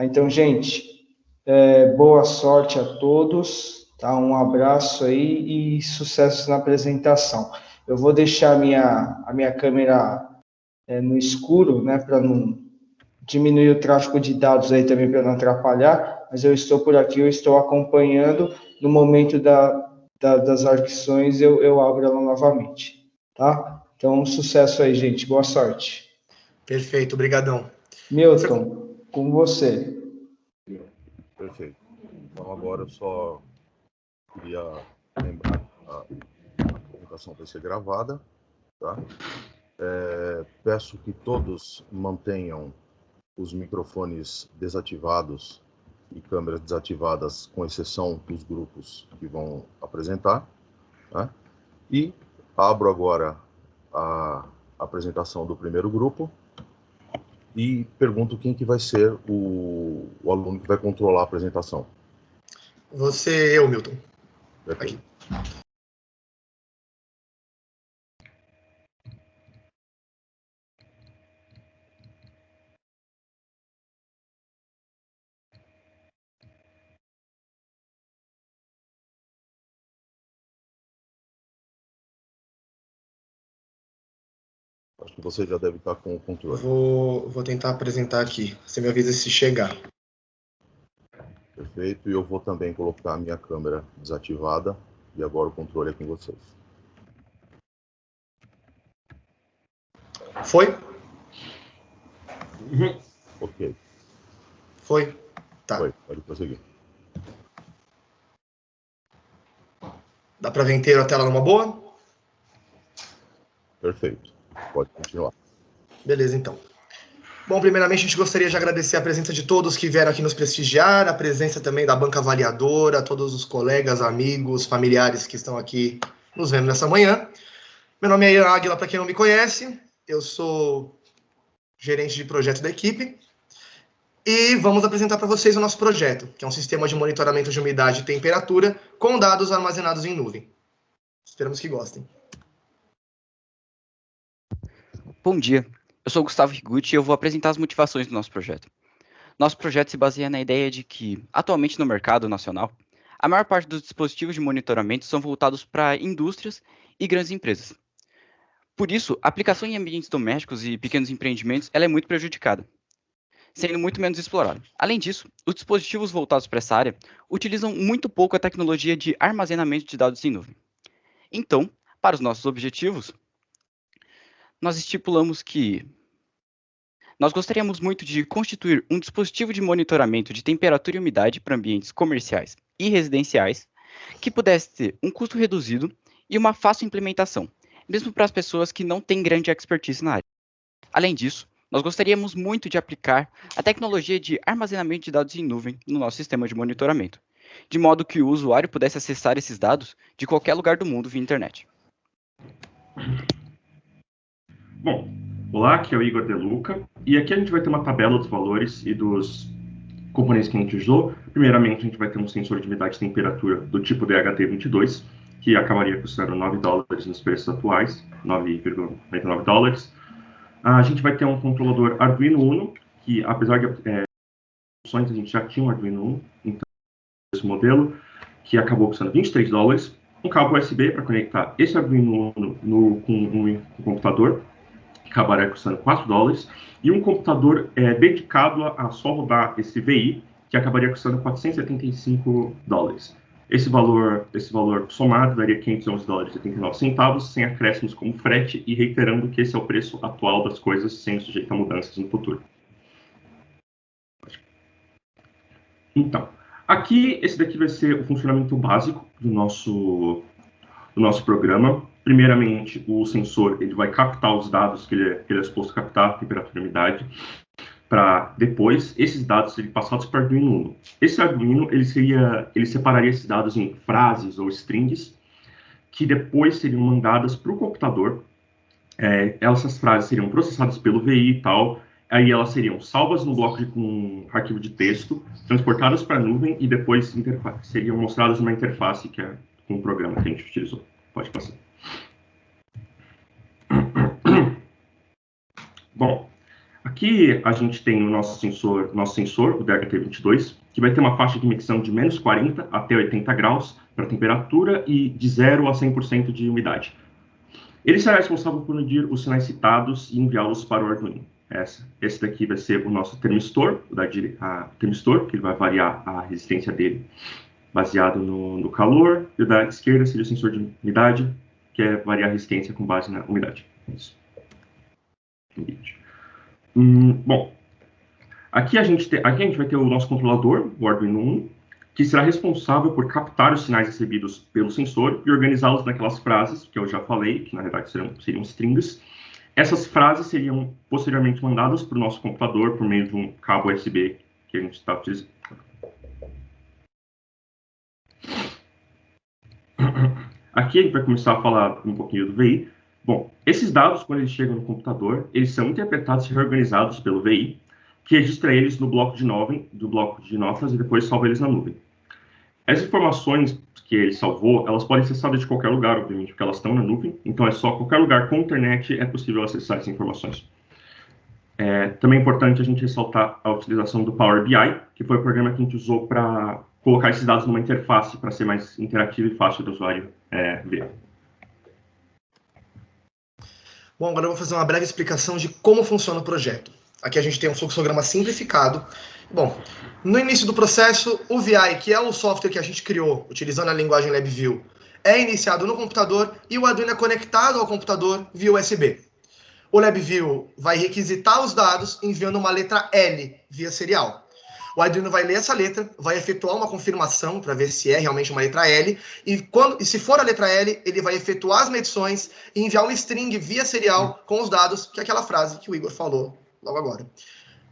Então, gente, boa sorte a todos, tá? Um abraço aí e sucessos na apresentação. Eu vou deixar a minha câmera no escuro, né, para não diminuir o tráfego de dados aí também para não atrapalhar, mas eu estou por aqui, eu estou acompanhando. No momento das arguições, eu abro ela novamente, tá? Então, sucesso aí, gente. Boa sorte. Perfeito, brigadão. Milton, com você. Perfeito. Então, agora eu só queria lembrar que a apresentação vai ser gravada, tá? Peço que todos mantenham os microfones desativados e câmeras desativadas, com exceção dos grupos que vão apresentar, né? E abro agora a apresentação do primeiro grupo e pergunto quem que vai ser o aluno que vai controlar a apresentação. Eu, Milton. Aqui. Acho que você já deve estar com o controle. Vou tentar apresentar aqui. Você me avisa se chegar. Perfeito. E eu vou também colocar a minha câmera desativada. E agora o controle é com vocês. Foi? Ok. Foi? Tá. Foi. Pode prosseguir. Dá para ver inteiro a tela numa boa? Perfeito. Pode continuar. Beleza, então. Bom, primeiramente, a gente gostaria de agradecer a presença de todos que vieram aqui nos prestigiar, a presença também da banca avaliadora, todos os colegas, amigos, familiares que estão aqui nos vendo nessa manhã. Meu nome é Ian Águila, para quem não me conhece, eu sou gerente de projeto da equipe e vamos apresentar para vocês o nosso projeto, que é um sistema de monitoramento de umidade e temperatura com dados armazenados em nuvem. Esperamos que gostem. Bom dia, eu sou o Gustavo Higuchi e eu vou apresentar as motivações do nosso projeto. Nosso projeto se baseia na ideia de que, atualmente no mercado nacional, a maior parte dos dispositivos de monitoramento são voltados para indústrias e grandes empresas. Por isso, a aplicação em ambientes domésticos e pequenos empreendimentos ela é muito prejudicada, sendo muito menos explorada. Além disso, os dispositivos voltados para essa área utilizam muito pouco a tecnologia de armazenamento de dados em nuvem. Então, para os nossos objetivos, nós estipulamos que nós gostaríamos muito de constituir um dispositivo de monitoramento de temperatura e umidade para ambientes comerciais e residenciais que pudesse ter um custo reduzido e uma fácil implementação, mesmo para as pessoas que não têm grande expertise na área. Além disso, nós gostaríamos muito de aplicar a tecnologia de armazenamento de dados em nuvem no nosso sistema de monitoramento, de modo que o usuário pudesse acessar esses dados de qualquer lugar do mundo via internet. Bom, olá, aqui é o Igor De Luca, e aqui a gente vai ter uma tabela dos valores e dos componentes que a gente usou. Primeiramente, a gente vai ter um sensor de umidade e temperatura do tipo DHT22, que acabaria custando $9 nos preços atuais, $9,99. A gente vai ter um controlador Arduino Uno, que apesar de opções, a gente já tinha um Arduino Uno, então esse modelo, que acabou custando $23. Um cabo USB para conectar esse Arduino Uno com um computador, que acabaria custando $4, e um computador dedicado a só rodar esse VI, que acabaria custando $475. Esse valor somado daria $511,89, sem acréscimos como frete, e reiterando que esse é o preço atual das coisas, sendo sujeito a mudanças no futuro. Então, aqui, esse daqui vai ser o funcionamento básico do nosso programa. Primeiramente, o sensor ele vai captar os dados que ele é suposto captar, temperatura e umidade, para depois esses dados serem passados para o Arduino Uno. Esse Arduino ele separaria esses dados em frases ou strings, que depois seriam mandadas para o computador. Essas frases seriam processadas pelo VI e tal, aí elas seriam salvas no bloco com arquivo de texto, transportadas para a nuvem e depois seriam mostradas numa interface que é com o programa que a gente utilizou. Pode passar. Bom, Aqui a gente tem o nosso sensor, o DHT22, que vai ter uma faixa de medição de menos 40 até 80 graus para temperatura e de 0 a 100% de umidade. Ele será responsável por medir os sinais citados e enviá-los para o Arduino. Esse daqui vai ser o nosso termistor, que ele vai variar a resistência dele baseado no calor, e o da esquerda seria o sensor de umidade, que é variar a resistência com base na umidade. Isso. Bom, aqui a gente vai ter o nosso controlador, o Arduino Uno, que será responsável por captar os sinais recebidos pelo sensor e organizá-los naquelas frases que eu já falei, que na verdade seriam strings. Essas frases seriam posteriormente mandadas para o nosso computador por meio de um cabo USB que a gente está utilizando. Aqui a gente vai começar a falar um pouquinho do VI. Bom, esses dados, quando eles chegam no computador, eles são interpretados e reorganizados pelo VI, que registra eles no bloco de notas e depois salva eles na nuvem. As informações que ele salvou, elas podem ser acessadas de qualquer lugar, obviamente, porque elas estão na nuvem, então é só qualquer lugar com internet é possível acessar essas informações. Também é importante a gente ressaltar a utilização do Power BI, que foi o programa que a gente usou para colocar esses dados numa interface para ser mais interativo e fácil do usuário ver. Bom, agora eu vou fazer uma breve explicação de como funciona o projeto. Aqui a gente tem um fluxograma simplificado. Bom, no início do processo, o VI, que é o software que a gente criou, utilizando a linguagem LabVIEW, é iniciado no computador e o Arduino é conectado ao computador via USB. O LabVIEW vai requisitar os dados enviando uma letra L via serial. O Arduino vai ler essa letra, vai efetuar uma confirmação para ver se é realmente uma letra L, e se for a letra L, ele vai efetuar as medições e enviar um string via serial com os dados, que é aquela frase que o Igor falou logo agora.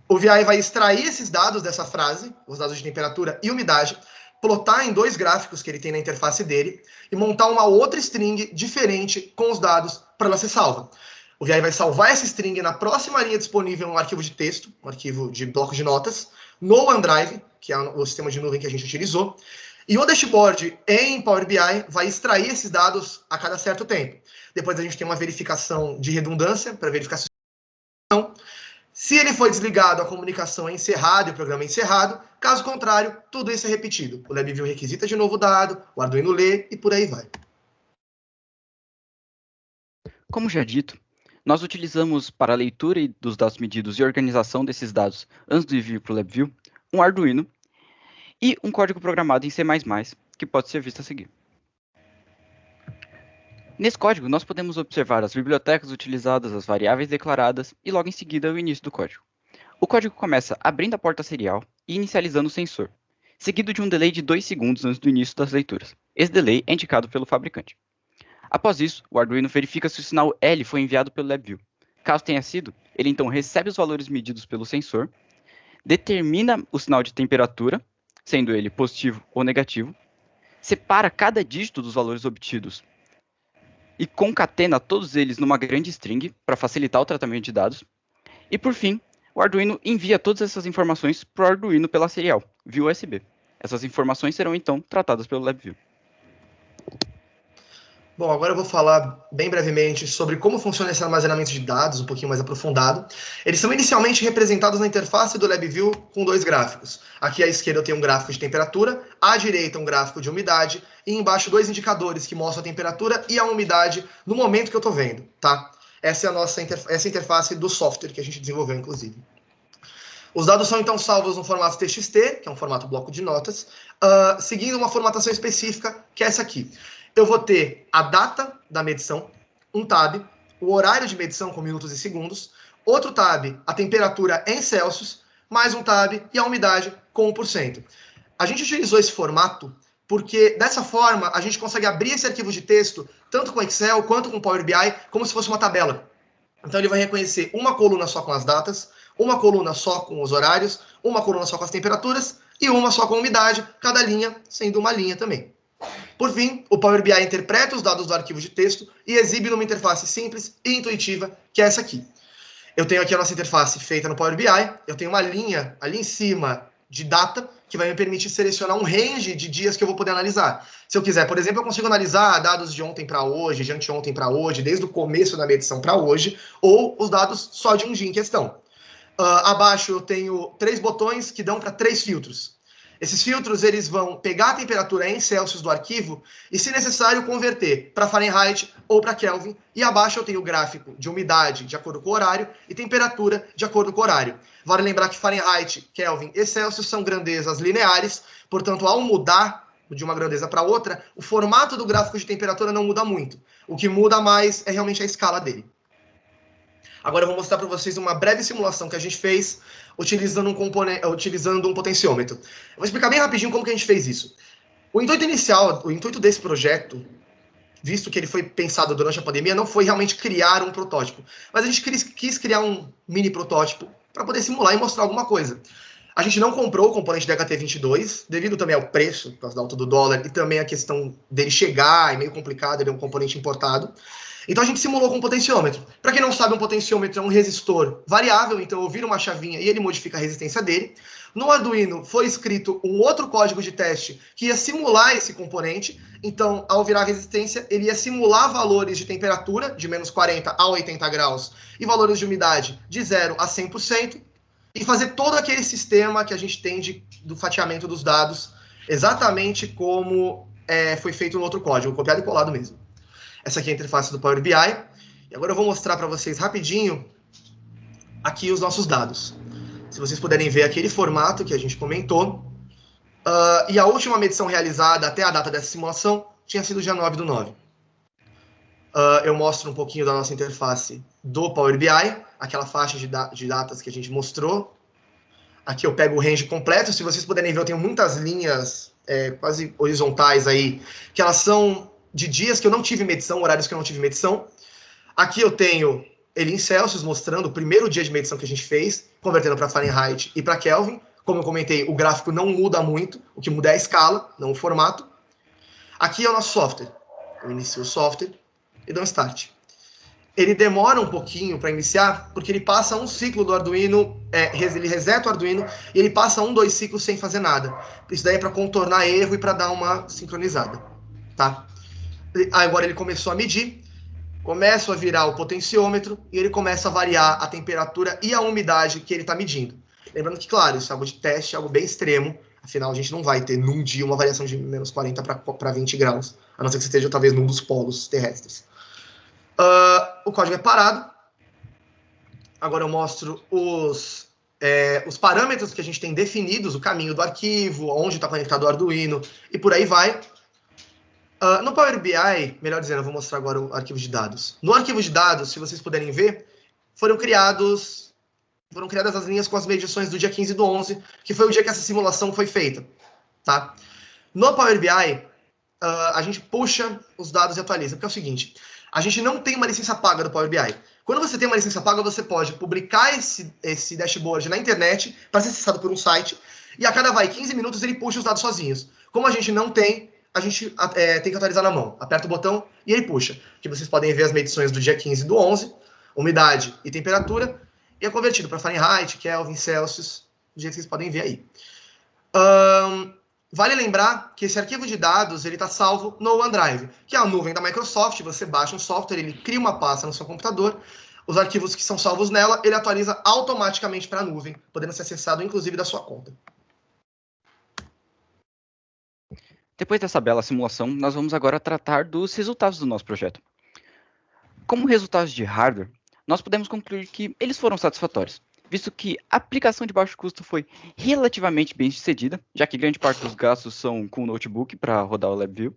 O VI vai extrair esses dados dessa frase, os dados de temperatura e umidade, plotar em 2 gráficos que ele tem na interface dele e montar uma outra string diferente com os dados para ela ser salva. O VI vai salvar essa string na próxima linha disponível um arquivo de texto, um arquivo de bloco de notas, no OneDrive, que é o sistema de nuvem que a gente utilizou, e o dashboard em Power BI vai extrair esses dados a cada certo tempo. Depois a gente tem uma verificação de redundância para verificar se se ele foi desligado, a comunicação é encerrada e o programa é encerrado. Caso contrário, tudo isso é repetido. O LabVIEW requisita de novo o dado, o Arduino lê e por aí vai. Como já dito, nós utilizamos para a leitura dos dados medidos e organização desses dados antes de vir para o LabVIEW, um Arduino e um código programado em C++, que pode ser visto a seguir. Nesse código, nós podemos observar as bibliotecas utilizadas, as variáveis declaradas e logo em seguida o início do código. O código começa abrindo a porta serial e inicializando o sensor, seguido de um delay de 2 segundos antes do início das leituras. Esse delay é indicado pelo fabricante. Após isso, o Arduino verifica se o sinal L foi enviado pelo LabVIEW. Caso tenha sido, ele então recebe os valores medidos pelo sensor, determina o sinal de temperatura, sendo ele positivo ou negativo, separa cada dígito dos valores obtidos e concatena todos eles numa grande string para facilitar o tratamento de dados. E por fim, o Arduino envia todas essas informações para o Arduino pela serial, via USB. Essas informações serão então tratadas pelo LabVIEW. Bom, agora eu vou falar bem brevemente sobre como funciona esse armazenamento de dados, um pouquinho mais aprofundado. Eles são inicialmente representados na interface do LabVIEW com 2 gráficos. Aqui à esquerda eu tenho um gráfico de temperatura, à direita um gráfico de umidade, e embaixo 2 indicadores que mostram a temperatura e a umidade no momento que eu estou vendo, tá? Essa é a nossa interface do software que a gente desenvolveu, inclusive. Os dados são então salvos no formato TXT, que é um formato bloco de notas, seguindo uma formatação específica, que é essa aqui. Eu vou ter a data da medição, um tab, o horário de medição com minutos e segundos, outro tab, a temperatura em Celsius, mais um tab e a umidade com 1%. A gente utilizou esse formato porque, dessa forma, a gente consegue abrir esse arquivo de texto, tanto com Excel quanto com Power BI, como se fosse uma tabela. Então, ele vai reconhecer uma coluna só com as datas, uma coluna só com os horários, uma coluna só com as temperaturas e uma só com a umidade, cada linha sendo uma linha também. Por fim, o Power BI interpreta os dados do arquivo de texto e exibe numa interface simples e intuitiva, que é essa aqui. Eu tenho aqui a nossa interface feita no Power BI, eu tenho uma linha ali em cima de data, que vai me permitir selecionar um range de dias que eu vou poder analisar. Se eu quiser, por exemplo, eu consigo analisar dados de ontem para hoje, de anteontem para hoje, desde o começo da medição para hoje, ou os dados só de um dia em questão. Abaixo eu tenho 3 botões que dão para 3 filtros. Esses filtros eles vão pegar a temperatura em Celsius do arquivo e, se necessário, converter para Fahrenheit ou para Kelvin. E abaixo eu tenho o gráfico de umidade de acordo com o horário e temperatura de acordo com o horário. Vale lembrar que Fahrenheit, Kelvin e Celsius são grandezas lineares, portanto, ao mudar de uma grandeza para outra, o formato do gráfico de temperatura não muda muito. O que muda mais é realmente a escala dele. Agora eu vou mostrar para vocês uma breve simulação que a gente fez utilizando um potenciômetro. Eu vou explicar bem rapidinho como que a gente fez isso. O intuito inicial, o intuito desse projeto, visto que ele foi pensado durante a pandemia, não foi realmente criar um protótipo, mas a gente quis criar um mini protótipo para poder simular e mostrar alguma coisa. A gente não comprou o componente DHT22, devido também ao preço, por causa da alta do dólar, e também a questão dele chegar, é meio complicado, ele é um componente importado. Então a gente simulou com um potenciômetro. Para quem não sabe, um potenciômetro é um resistor variável, então eu viro uma chavinha e ele modifica a resistência dele. No Arduino foi escrito um outro código de teste que ia simular esse componente. Então, ao virar a resistência, ele ia simular valores de temperatura, de menos 40 a 80 graus, e valores de umidade de 0 a 100%, e fazer todo aquele sistema que a gente tem do fatiamento dos dados, exatamente como foi feito no outro código, copiado e colado mesmo. Essa aqui é a interface do Power BI. E agora eu vou mostrar para vocês rapidinho aqui os nossos dados. Se vocês puderem ver aquele formato que a gente comentou. E a última medição realizada até a data dessa simulação tinha sido dia 9/9. Eu mostro um pouquinho da nossa interface do Power BI, aquela faixa de datas que a gente mostrou. Aqui eu pego o range completo. Se vocês puderem ver, eu tenho muitas linhas quase horizontais aí, que elas são de dias que eu não tive medição, horários que eu não tive medição. Aqui eu tenho ele em Celsius, mostrando o primeiro dia de medição que a gente fez, convertendo para Fahrenheit e para Kelvin. Como eu comentei, o gráfico não muda muito, o que muda é a escala, não o formato. Aqui é o nosso software. Eu inicio o software e dou um start. Ele demora um pouquinho para iniciar, porque ele passa um ciclo do Arduino, ele reseta o Arduino, e ele passa 2 ciclos sem fazer nada. Isso daí é para contornar erro e para dar uma sincronizada. Tá? Agora ele começou a medir, começa a virar o potenciômetro e ele começa a variar a temperatura e a umidade que ele está medindo. Lembrando que, claro, isso é algo de teste, algo bem extremo, afinal a gente não vai ter num dia uma variação de menos 40 para 20 graus, a não ser que você esteja talvez num dos polos terrestres. O código é parado. Agora eu mostro os parâmetros que a gente tem definidos, o caminho do arquivo, onde está conectado o Arduino e por aí vai. No Power BI, melhor dizendo, eu vou mostrar agora o arquivo de dados. No arquivo de dados, se vocês puderem ver, foram criadas as linhas com as medições do dia 15/11, que foi o dia que essa simulação foi feita. Tá? No Power BI, a gente puxa os dados e atualiza, porque é o seguinte, a gente não tem uma licença paga do Power BI. Quando você tem uma licença paga, você pode publicar esse dashboard na internet para ser acessado por um site, e a cada 15 minutos ele puxa os dados sozinhos. Como a gente não tem, a gente tem que atualizar na mão. Aperta o botão e ele puxa. Aqui vocês podem ver as medições do dia 15/11, umidade e temperatura, e é convertido para Fahrenheit, Kelvin, Celsius, do jeito que vocês podem ver aí. Vale lembrar que esse arquivo de dados está salvo no OneDrive, que é a nuvem da Microsoft. Você baixa um software, ele cria uma pasta no seu computador, os arquivos que são salvos nela, ele atualiza automaticamente para a nuvem, podendo ser acessado inclusive da sua conta. Depois dessa bela simulação, nós vamos agora tratar dos resultados do nosso projeto. Como resultados de hardware, nós podemos concluir que eles foram satisfatórios, visto que a aplicação de baixo custo foi relativamente bem sucedida, já que grande parte dos gastos são com o notebook para rodar o LabVIEW.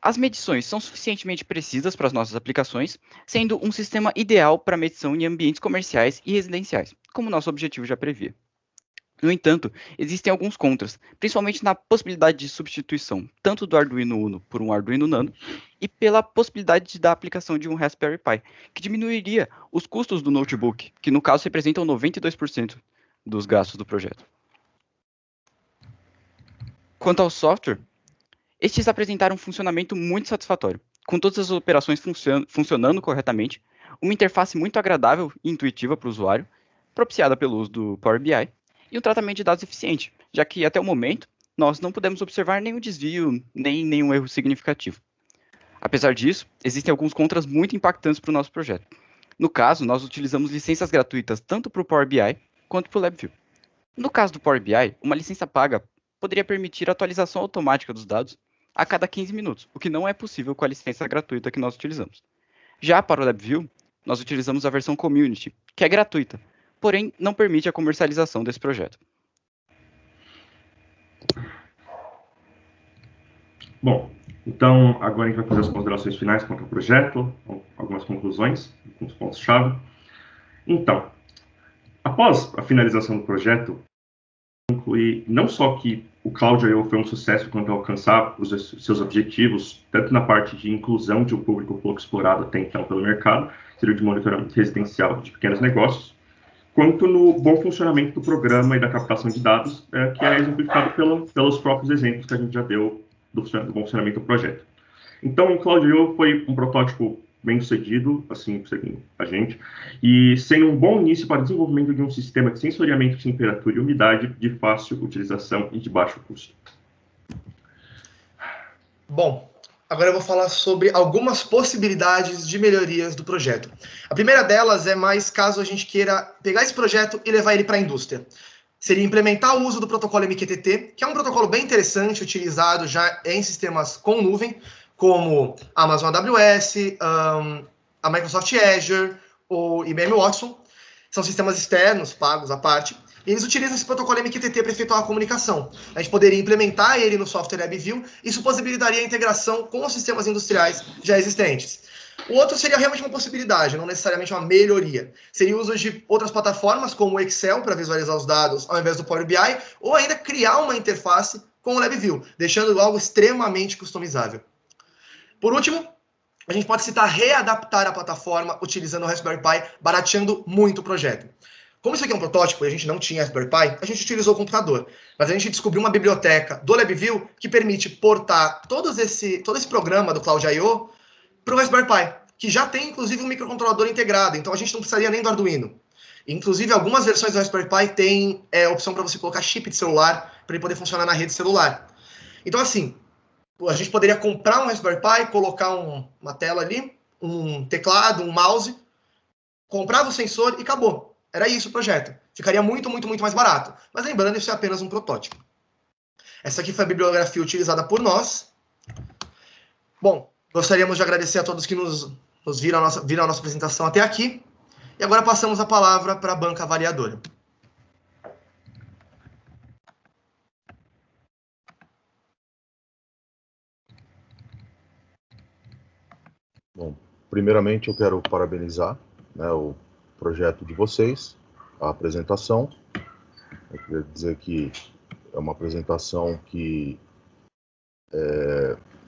As medições são suficientemente precisas para as nossas aplicações, sendo um sistema ideal para medição em ambientes comerciais e residenciais, como nosso objetivo já previa. No entanto, existem alguns contras, principalmente na possibilidade de substituição, tanto do Arduino Uno por um Arduino Nano, e pela possibilidade da aplicação de um Raspberry Pi, que diminuiria os custos do notebook, que no caso representam 92% dos gastos do projeto. Quanto ao software, estes apresentaram um funcionamento muito satisfatório, com todas as operações funcionando corretamente, uma interface muito agradável e intuitiva para o usuário, propiciada pelo uso do Power BI, e um tratamento de dados eficiente, já que até o momento nós não podemos observar nenhum desvio, nem nenhum erro significativo. Apesar disso, existem alguns contras muito impactantes para o nosso projeto. No caso, nós utilizamos licenças gratuitas tanto para o Power BI quanto para o LabVIEW. No caso do Power BI, uma licença paga poderia permitir a atualização automática dos dados a cada 15 minutos, o que não é possível com a licença gratuita que nós utilizamos. Já para o LabVIEW, nós utilizamos a versão Community, que é gratuita, porém não permite a comercialização desse projeto. Bom, então agora a gente vai fazer as considerações finais quanto ao projeto, algumas conclusões, alguns pontos-chave. Então, após a finalização do projeto, concluir não só que o Cloud.io foi um sucesso quanto a alcançar os seus objetivos, tanto na parte de inclusão de um público pouco explorado até então pelo mercado, seria de monitoramento residencial de pequenos negócios, quanto no bom funcionamento do programa e da captação de dados, que é exemplificado pelos próprios exemplos que a gente já deu do bom funcionamento do projeto. Então, o Cloud.io foi um protótipo bem sucedido, assim, seguindo a gente, e sendo um bom início para o desenvolvimento de um sistema de sensoriamento de temperatura e umidade de fácil utilização e de baixo custo. Bom, agora eu vou falar sobre algumas possibilidades de melhorias do projeto. A primeira delas é mais caso a gente queira pegar esse projeto e levar ele para a indústria. Seria implementar o uso do protocolo MQTT, que é um protocolo bem interessante, utilizado já em sistemas com nuvem, como a Amazon AWS, a Microsoft Azure ou IBM Watson. São sistemas externos, pagos à parte, e eles utilizam esse protocolo MQTT para efetuar a comunicação. A gente poderia implementar ele no software LabVIEW, isso possibilitaria a integração com os sistemas industriais já existentes. O outro seria realmente uma possibilidade, não necessariamente uma melhoria. Seria o uso de outras plataformas, como o Excel, para visualizar os dados ao invés do Power BI, ou ainda criar uma interface com o LabVIEW, deixando algo extremamente customizável. Por último, a gente pode citar readaptar a plataforma utilizando o Raspberry Pi, barateando muito o projeto. Como isso aqui é um protótipo e a gente não tinha Raspberry Pi, a gente utilizou o computador. Mas a gente descobriu uma biblioteca do LabVIEW que permite portar todo esse programa do Cloud.io para o Raspberry Pi, que já tem, inclusive, um microcontrolador integrado. Então, a gente não precisaria nem do Arduino. Inclusive, algumas versões do Raspberry Pi têm a opção para você colocar chip de celular para ele poder funcionar na rede celular. Então, assim, a gente poderia comprar um Raspberry Pi, colocar uma tela ali, um teclado, um mouse, comprava o sensor e acabou. Era isso o projeto. Ficaria muito, muito, muito mais barato. Mas lembrando, isso é apenas um protótipo. Essa aqui foi a bibliografia utilizada por nós. Bom, gostaríamos de agradecer a todos que nos viram a nossa apresentação até aqui. E agora passamos a palavra para a banca avaliadora. Bom, primeiramente eu quero parabenizar, né, o projeto de vocês, a apresentação. Eu queria dizer que é uma apresentação que,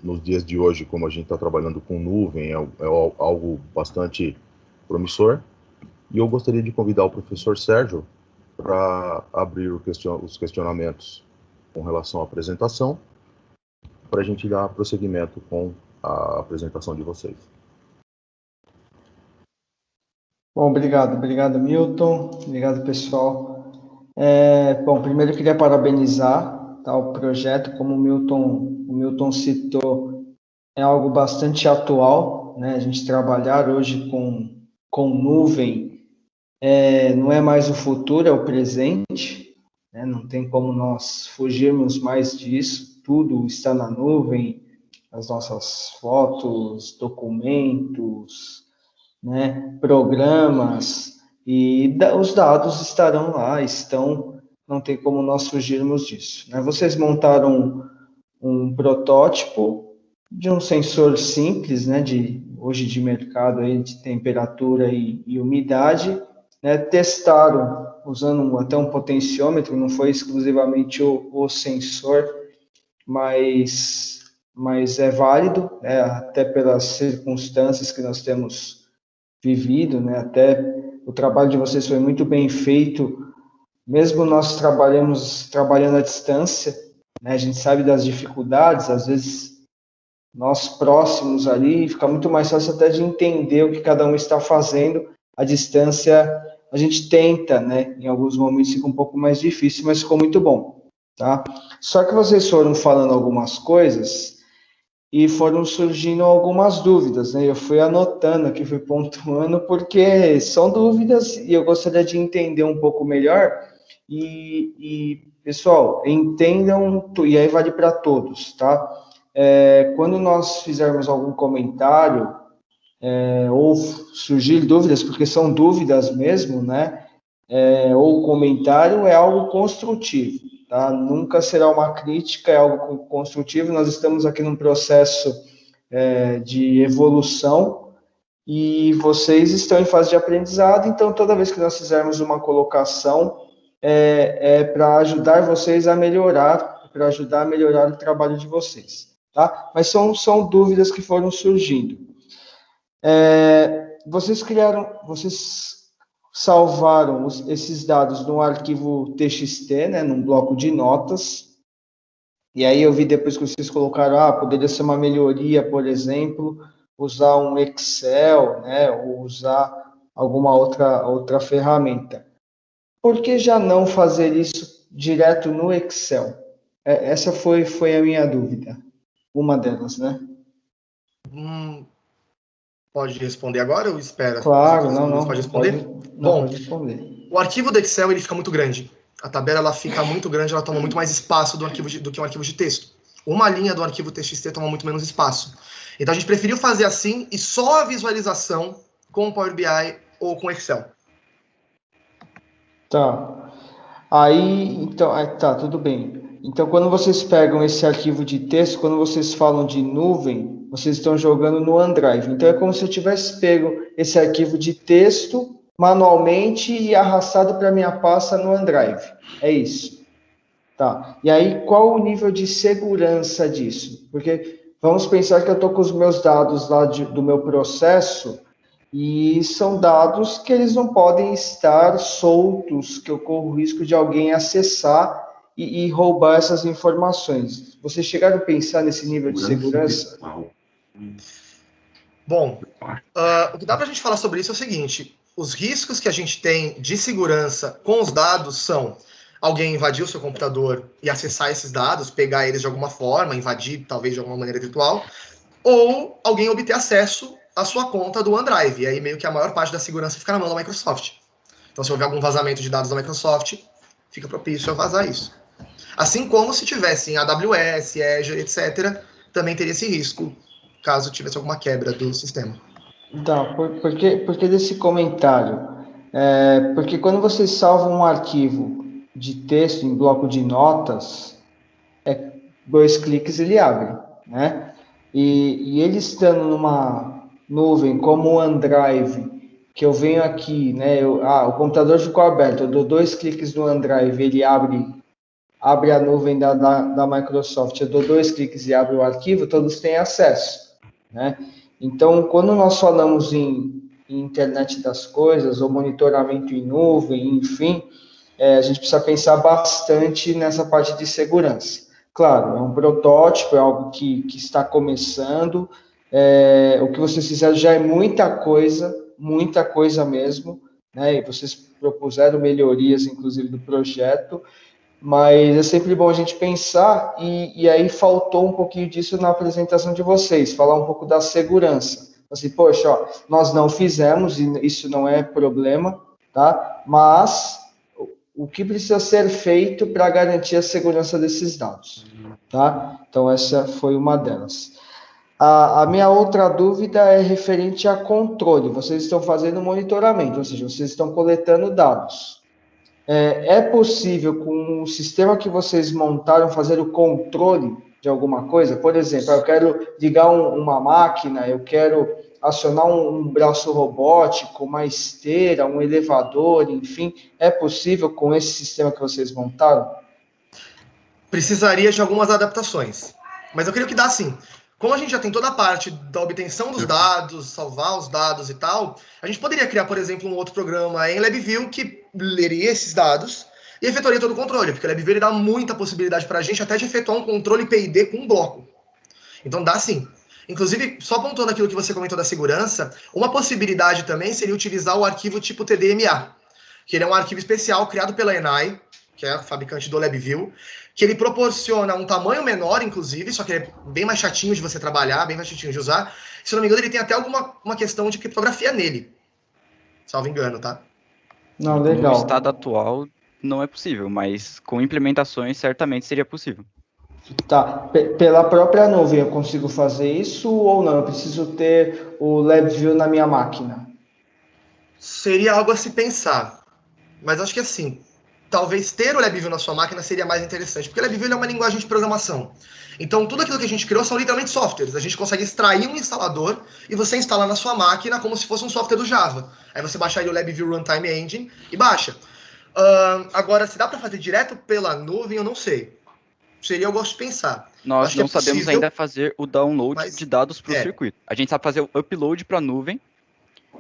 nos dias de hoje, como a gente está trabalhando com nuvem, é algo bastante promissor. E eu gostaria de convidar o professor Sérgio para abrir os questionamentos com relação à apresentação, para a gente dar prosseguimento com a apresentação de vocês. Bom, obrigado Milton, obrigado pessoal. Bom, primeiro eu queria parabenizar, tá, o projeto, como o Milton citou, é algo bastante atual, né? A gente trabalhar hoje com nuvem não é mais o futuro, é o presente, né? Não tem como nós fugirmos mais disso, tudo está na nuvem, as nossas fotos, documentos, né, programas, e os dados estarão lá, não tem como nós fugirmos disso, né? Vocês montaram um protótipo de um sensor simples, né, hoje de mercado aí, de temperatura e umidade, né? Testaram usando até um potenciômetro, não foi exclusivamente o sensor, mas é válido, né, até pelas circunstâncias que nós temos vivido, né? Até o trabalho de vocês foi muito bem feito, mesmo nós trabalhando à distância, né? A gente sabe das dificuldades, às vezes nós próximos ali, fica muito mais fácil até de entender o que cada um está fazendo. À distância, a gente tenta, né? Em alguns momentos fica um pouco mais difícil, mas ficou muito bom, tá? Só que vocês foram falando algumas coisas e foram surgindo algumas dúvidas, né? Eu fui anotando aqui, fui pontuando, porque são dúvidas e eu gostaria de entender um pouco melhor. Pessoal, entendam, e aí vale para todos, tá? Quando nós fizermos algum comentário, ou surgir dúvidas, porque são dúvidas mesmo, né? Ou comentário é algo construtivo, tá? Nunca será uma crítica, é algo construtivo. Nós estamos aqui num processo de evolução e vocês estão em fase de aprendizado, então toda vez que nós fizermos uma colocação, para ajudar vocês a melhorar, para ajudar a melhorar o trabalho de vocês, tá? Mas são dúvidas que foram surgindo. Vocês salvaram esses dados num arquivo TXT, né, num bloco de notas, e aí eu vi depois que vocês colocaram, poderia ser uma melhoria, por exemplo, usar um Excel, né, ou usar alguma outra ferramenta. Por que já não fazer isso direto no Excel? Essa foi a minha dúvida, uma delas, né? Pode responder agora ou espera? Claro, não. Pode responder? Pode responder. O arquivo do Excel ele fica muito grande. A tabela ela fica muito grande, ela toma muito mais espaço do que um arquivo de texto. Uma linha do arquivo TXT toma muito menos espaço. Então a gente preferiu fazer assim e só a visualização com o Power BI ou com Excel. Tá. Aí, então, tá, tudo bem. Então, quando vocês pegam esse arquivo de texto, quando vocês falam de nuvem, vocês estão jogando no OneDrive. Então, é como se eu tivesse pego esse arquivo de texto manualmente e arrastado para minha pasta no OneDrive. É isso. Tá. E aí, qual o nível de segurança disso? Porque vamos pensar que eu estou com os meus dados lá do meu processo e são dados que eles não podem estar soltos, que eu corro o risco de alguém acessar e roubar essas informações. Vocês chegaram a pensar nesse nível de segurança? Bom, o que dá para a gente falar sobre isso é o seguinte: os riscos que a gente tem de segurança com os dados são alguém invadir o seu computador e acessar esses dados, pegar eles de alguma forma, invadir talvez de alguma maneira virtual, ou alguém obter acesso à sua conta do OneDrive. E aí meio que a maior parte da segurança fica na mão da Microsoft. Então se houver algum vazamento de dados da Microsoft, fica propício a vazar isso. Assim como se tivesse em AWS, Azure, etc., também teria esse risco, caso tivesse alguma quebra do sistema. Tá, porque desse comentário? Porque quando vocês salvam um arquivo de texto em bloco de notas, 2 cliques ele abre, né? E ele estando numa nuvem como o OneDrive, que eu venho aqui, né? O computador ficou aberto, eu dou 2 cliques no OneDrive, ele abre a nuvem da Microsoft, eu dou 2 cliques e abre o arquivo, todos têm acesso, né? Então, quando nós falamos em internet das coisas, ou monitoramento em nuvem, enfim, a gente precisa pensar bastante nessa parte de segurança. Claro, é um protótipo, é algo que está começando, o que vocês fizeram já é muita coisa mesmo, né? E vocês propuseram melhorias, inclusive, do projeto, mas é sempre bom a gente pensar, e aí faltou um pouquinho disso na apresentação de vocês, falar um pouco da segurança. Assim, poxa, ó, nós não fizemos, e isso não é problema, tá? Mas o que precisa ser feito para garantir a segurança desses dados, tá? Então, essa foi uma delas. A minha outra dúvida é referente a controle. Vocês estão fazendo monitoramento, ou seja, vocês estão coletando dados. É possível, com o sistema que vocês montaram, fazer o controle de alguma coisa? Por exemplo, eu quero ligar uma máquina, eu quero acionar um braço robótico, uma esteira, um elevador, enfim. É possível com esse sistema que vocês montaram? Precisaria de algumas adaptações, mas eu creio que dá sim. Como a gente já tem toda a parte da obtenção dos dados, salvar os dados e tal, a gente poderia criar, por exemplo, um outro programa em LabVIEW que leria esses dados e efetuaria todo o controle, porque o LabVIEW dá muita possibilidade para a gente até de efetuar um controle PID com um bloco. Então dá sim. Inclusive, só apontando aquilo que você comentou da segurança, uma possibilidade também seria utilizar o arquivo tipo TDMA, que ele é um arquivo especial criado pela ENAI, que é a fabricante do LabVIEW, que ele proporciona um tamanho menor, inclusive, só que ele é bem mais chatinho de você trabalhar, bem mais chatinho de usar. Se não me engano, ele tem até uma questão de criptografia nele, salvo engano, tá? Não, No legal. estado atual, não é possível, mas com implementações, certamente seria possível. Tá, pela própria nuvem eu consigo fazer isso ou não? Eu preciso ter o LabVIEW na minha máquina? Seria algo a se pensar. Mas acho que assim, talvez ter o LabVIEW na sua máquina seria mais interessante, porque o LabVIEW é uma linguagem de programação. Então, tudo aquilo que a gente criou são literalmente softwares. A gente consegue extrair um instalador e você instala na sua máquina como se fosse um software do Java. Aí você baixaria o LabVIEW Runtime Engine e baixa. Agora, se dá para fazer direto pela nuvem, eu não sei. Seria eu gosto de pensar. Nós Acho não que é sabemos possível, ainda fazer o download mas de dados para o circuito. A gente sabe fazer o upload para a nuvem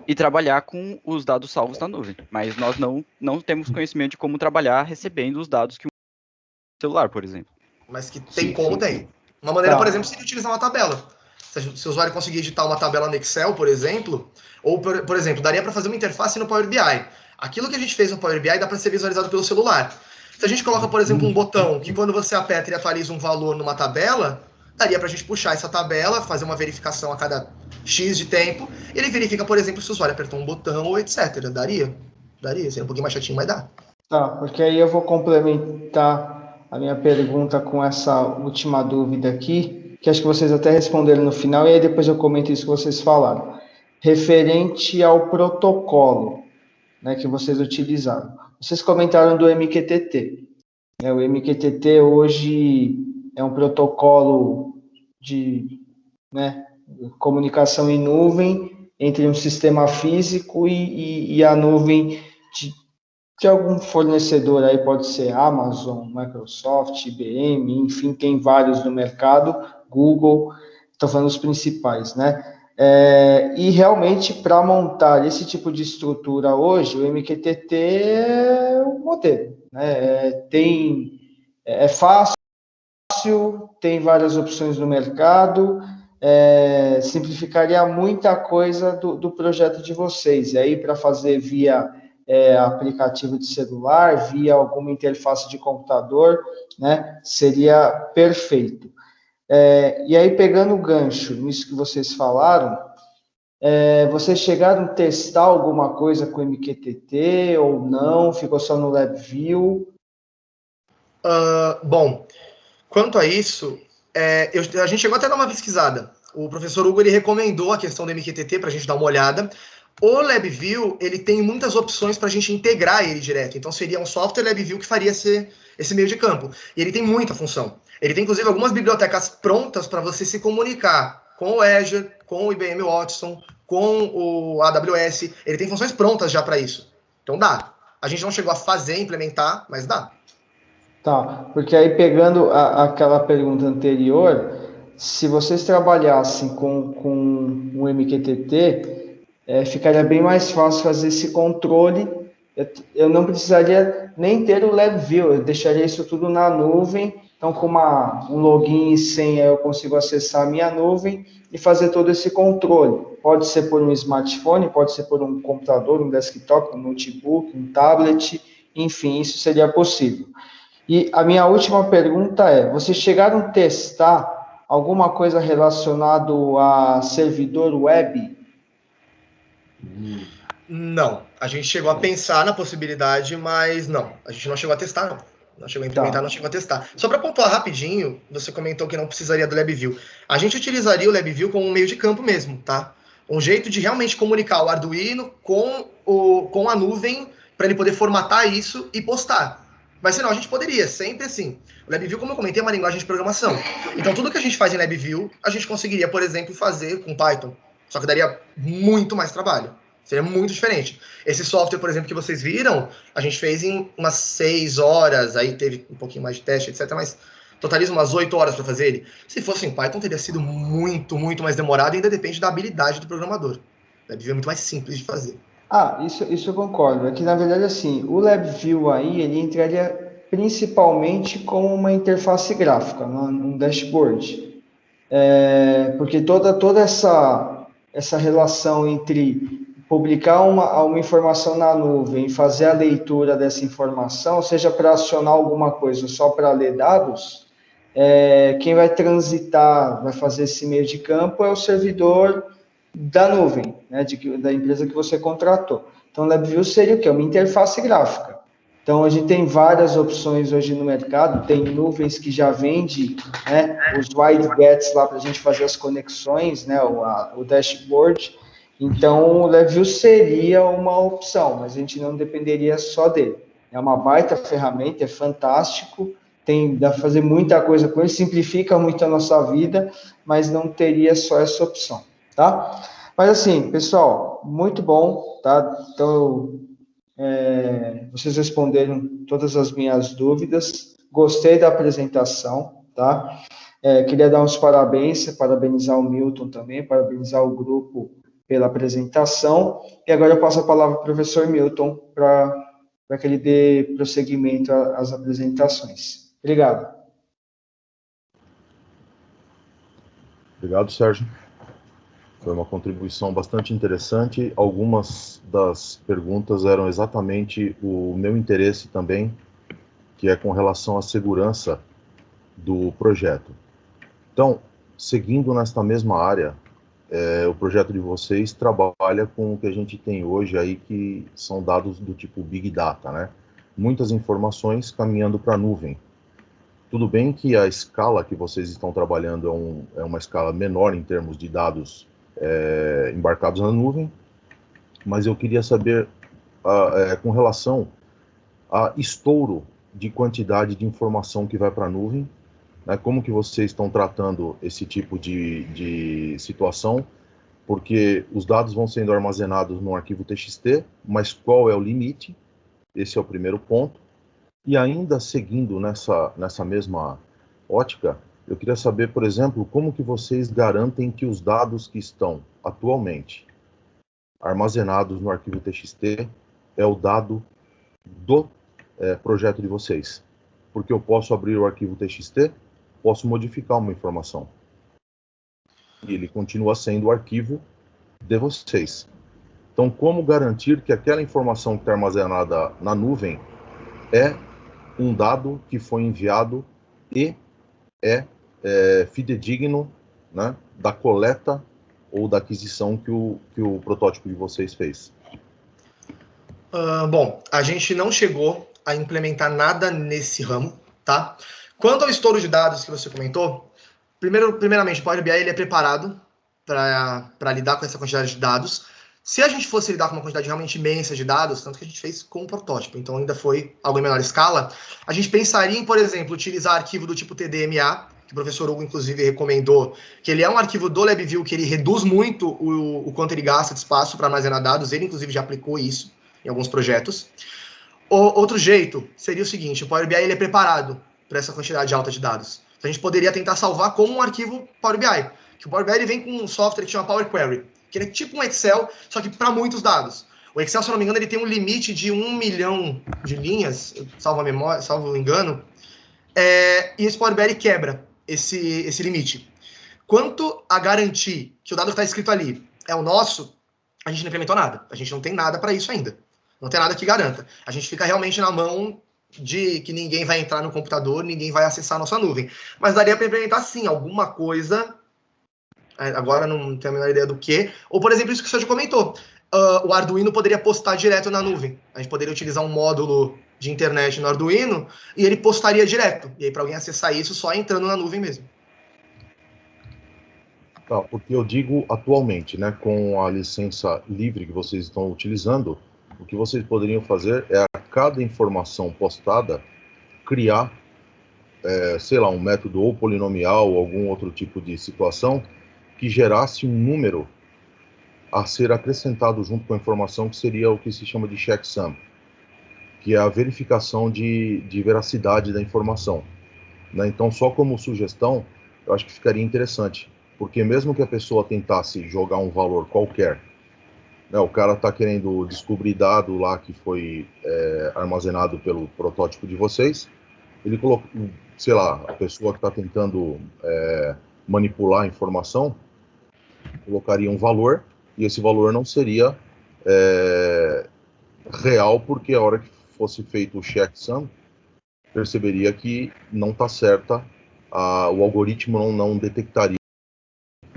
e trabalhar com os dados salvos na nuvem. Mas nós não temos conhecimento de como trabalhar recebendo os dados que um celular, por exemplo. Mas que tem como, tem. Uma maneira, por exemplo, seria utilizar uma tabela. Se o usuário conseguir editar uma tabela no Excel, por exemplo, ou, por exemplo, daria para fazer uma interface no Power BI. Aquilo que a gente fez no Power BI dá para ser visualizado pelo celular. Se a gente coloca, por exemplo, um botão que quando você aperta ele atualiza um valor numa tabela, daria para a gente puxar essa tabela, fazer uma verificação a cada X de tempo, e ele verifica, por exemplo, se o usuário apertou um botão ou etc. Daria, seria um pouquinho mais chatinho, mas dá. Tá, porque aí eu vou complementar a minha pergunta com essa última dúvida aqui, que acho que vocês até responderam no final, e aí depois eu comento isso que vocês falaram. Referente ao protocolo, né, que vocês utilizaram. Vocês comentaram do MQTT. O MQTT hoje é um protocolo de, né, comunicação em nuvem entre um sistema físico e a nuvem de algum fornecedor aí, pode ser Amazon, Microsoft, IBM, enfim, tem vários no mercado, Google, estou falando os principais, né? E realmente, para montar esse tipo de estrutura hoje, o MQTT é o modelo, né? É fácil, tem várias opções no mercado, simplificaria muita coisa do projeto de vocês. E aí, para fazer via aplicativo de celular, via alguma interface de computador, né, seria perfeito. E aí, pegando o gancho nisso que vocês falaram, vocês chegaram a testar alguma coisa com MQTT ou não? Ficou só no LabVIEW? Bom, quanto a isso, a gente chegou até a dar uma pesquisada. O professor Hugo ele recomendou a questão do MQTT para a gente dar uma olhada. O LabVIEW ele tem muitas opções para a gente integrar ele direto. Então seria um software LabVIEW que faria esse meio de campo. E ele tem muita função. Ele tem inclusive algumas bibliotecas prontas para você se comunicar com o Azure, com o IBM Watson, com o AWS. Ele tem funções prontas já para isso. Então dá. A gente não chegou a fazer, implementar, mas dá. Tá, porque aí pegando aquela pergunta anterior, se vocês trabalhassem com o MQTT, ficaria bem mais fácil fazer esse controle. Eu não precisaria nem ter o LabVIEW, eu deixaria isso tudo na nuvem. Então, com um login e senha, eu consigo acessar a minha nuvem e fazer todo esse controle. Pode ser por um smartphone, pode ser por um computador, um desktop, um notebook, um tablet, enfim, isso seria possível. E a minha última pergunta é, vocês chegaram a testar alguma coisa relacionada a servidor web? Não, a gente chegou a pensar na possibilidade, mas não, a gente não chegou a testar, não. Não chegou a implementar, não chegou a testar. Só para pontuar rapidinho, você comentou que não precisaria do LabVIEW. A gente utilizaria o LabVIEW como um meio de campo mesmo, tá? Um jeito de realmente comunicar o Arduino com a nuvem para ele poder formatar isso e postar. Mas senão a gente poderia, sempre assim. O LabVIEW, como eu comentei, é uma linguagem de programação. Então tudo que a gente faz em LabVIEW, a gente conseguiria, por exemplo, fazer com Python. Só que daria muito mais trabalho. Seria muito diferente. Esse software, por exemplo, que vocês viram, a gente fez em umas 6 horas, aí teve um pouquinho mais de teste, etc. Mas totaliza umas 8 horas para fazer ele. Se fosse em Python, teria sido muito, muito mais demorado, e ainda depende da habilidade do programador. O LabVIEW é muito mais simples de fazer. Isso eu concordo. É que, na verdade, assim, o LabVIEW aí, ele entraria principalmente como uma interface gráfica, um dashboard. Porque toda essa relação entre publicar uma informação na nuvem, fazer a leitura dessa informação, seja para acionar alguma coisa ou só para ler dados, quem vai transitar, vai fazer esse meio de campo é o servidor da nuvem, né, da empresa que você contratou. Então, o LabVIEW seria o quê? Uma interface gráfica. Então, a gente tem várias opções hoje no mercado, tem nuvens que já vendem, né, os widgets lá para a gente fazer as conexões, né, o dashboard. Então, o LabVIEW seria uma opção, mas a gente não dependeria só dele. É uma baita ferramenta, é fantástico, dá para fazer muita coisa com ele, simplifica muito a nossa vida, mas não teria só essa opção, tá? Mas assim, pessoal, muito bom, tá? Então, vocês responderam todas as minhas dúvidas, gostei da apresentação, tá? Queria dar uns parabéns, parabenizar o Milton também, parabenizar o grupo pela apresentação, e agora eu passo a palavra para o professor Milton para que ele dê prosseguimento às apresentações. Obrigado. Obrigado, Sérgio. Foi uma contribuição bastante interessante. Algumas das perguntas eram exatamente o meu interesse também, que é com relação à segurança do projeto. Então, seguindo nesta mesma área, o projeto de vocês trabalha com o que a gente tem hoje aí, que são dados do tipo Big Data, né? Muitas informações caminhando para a nuvem. Tudo bem que a escala que vocês estão trabalhando é uma escala menor em termos de dados embarcados na nuvem, mas eu queria saber, com relação a estouro de quantidade de informação que vai para a nuvem, né, como que vocês estão tratando esse tipo de situação, porque os dados vão sendo armazenados no arquivo TXT, mas qual é o limite? Esse é o primeiro ponto. E ainda seguindo nessa mesma ótica, eu queria saber, por exemplo, como que vocês garantem que os dados que estão atualmente armazenados no arquivo TXT é o dado do projeto de vocês. Porque eu posso abrir o arquivo TXT, posso modificar uma informação. E ele continua sendo o arquivo de vocês. Então, como garantir que aquela informação que está armazenada na nuvem é um dado que foi enviado e é fidedigno, né, da coleta ou da aquisição que o protótipo de vocês fez? Bom, a gente não chegou a implementar nada nesse ramo, tá? Quanto ao estouro de dados que você comentou, primeiramente, o Power BI ele é preparado para lidar com essa quantidade de dados. Se a gente fosse lidar com uma quantidade realmente imensa de dados, tanto que a gente fez com um protótipo, então ainda foi algo em menor escala, a gente pensaria em, por exemplo, utilizar arquivo do tipo TDMA, que o professor Hugo, inclusive, recomendou, que ele é um arquivo do LabVIEW que ele reduz muito o quanto ele gasta de espaço para armazenar dados, ele, inclusive, já aplicou isso em alguns projetos. Outro jeito seria o seguinte, o Power BI ele é preparado para essa quantidade alta de dados. Então, a gente poderia tentar salvar como um arquivo Power BI, que o Power BI ele vem com um software que chama Power Query, que ele é tipo um Excel, só que para muitos dados. O Excel, se eu não me engano, ele tem um limite de 1 milhão de linhas, salvo engano, e esse Power BI quebra esse limite. Quanto a garantir que o dado que está escrito ali é o nosso, a gente não implementou nada. A gente não tem nada para isso ainda. Não tem nada que garanta. A gente fica realmente na mão de que ninguém vai entrar no computador, ninguém vai acessar a nossa nuvem. Mas daria para implementar, sim, alguma coisa. Agora não tenho a menor ideia do que. Ou, por exemplo, isso que o senhor já comentou. O Arduino poderia postar direto na nuvem. A gente poderia utilizar um módulo de internet no Arduino e ele postaria direto. E aí, para alguém acessar isso, só entrando na nuvem mesmo. Tá, porque eu digo atualmente, né, com a licença livre que vocês estão utilizando, o que vocês poderiam fazer é a cada informação postada, criar, sei lá, um método ou polinomial ou algum outro tipo de situação que gerasse um número a ser acrescentado junto com a informação, que seria o que se chama de checksum, que é a verificação de veracidade da informação, né? Então, só como sugestão, eu acho que ficaria interessante, porque mesmo que a pessoa tentasse jogar um valor qualquer, né, o cara está querendo descobrir dado lá que foi armazenado pelo protótipo de vocês, ele colocou, sei lá, a pessoa que está tentando manipular a informação, colocaria um valor, e esse valor não seria real, porque a hora que fosse feito o checksum, perceberia que não está certa, o algoritmo não detectaria.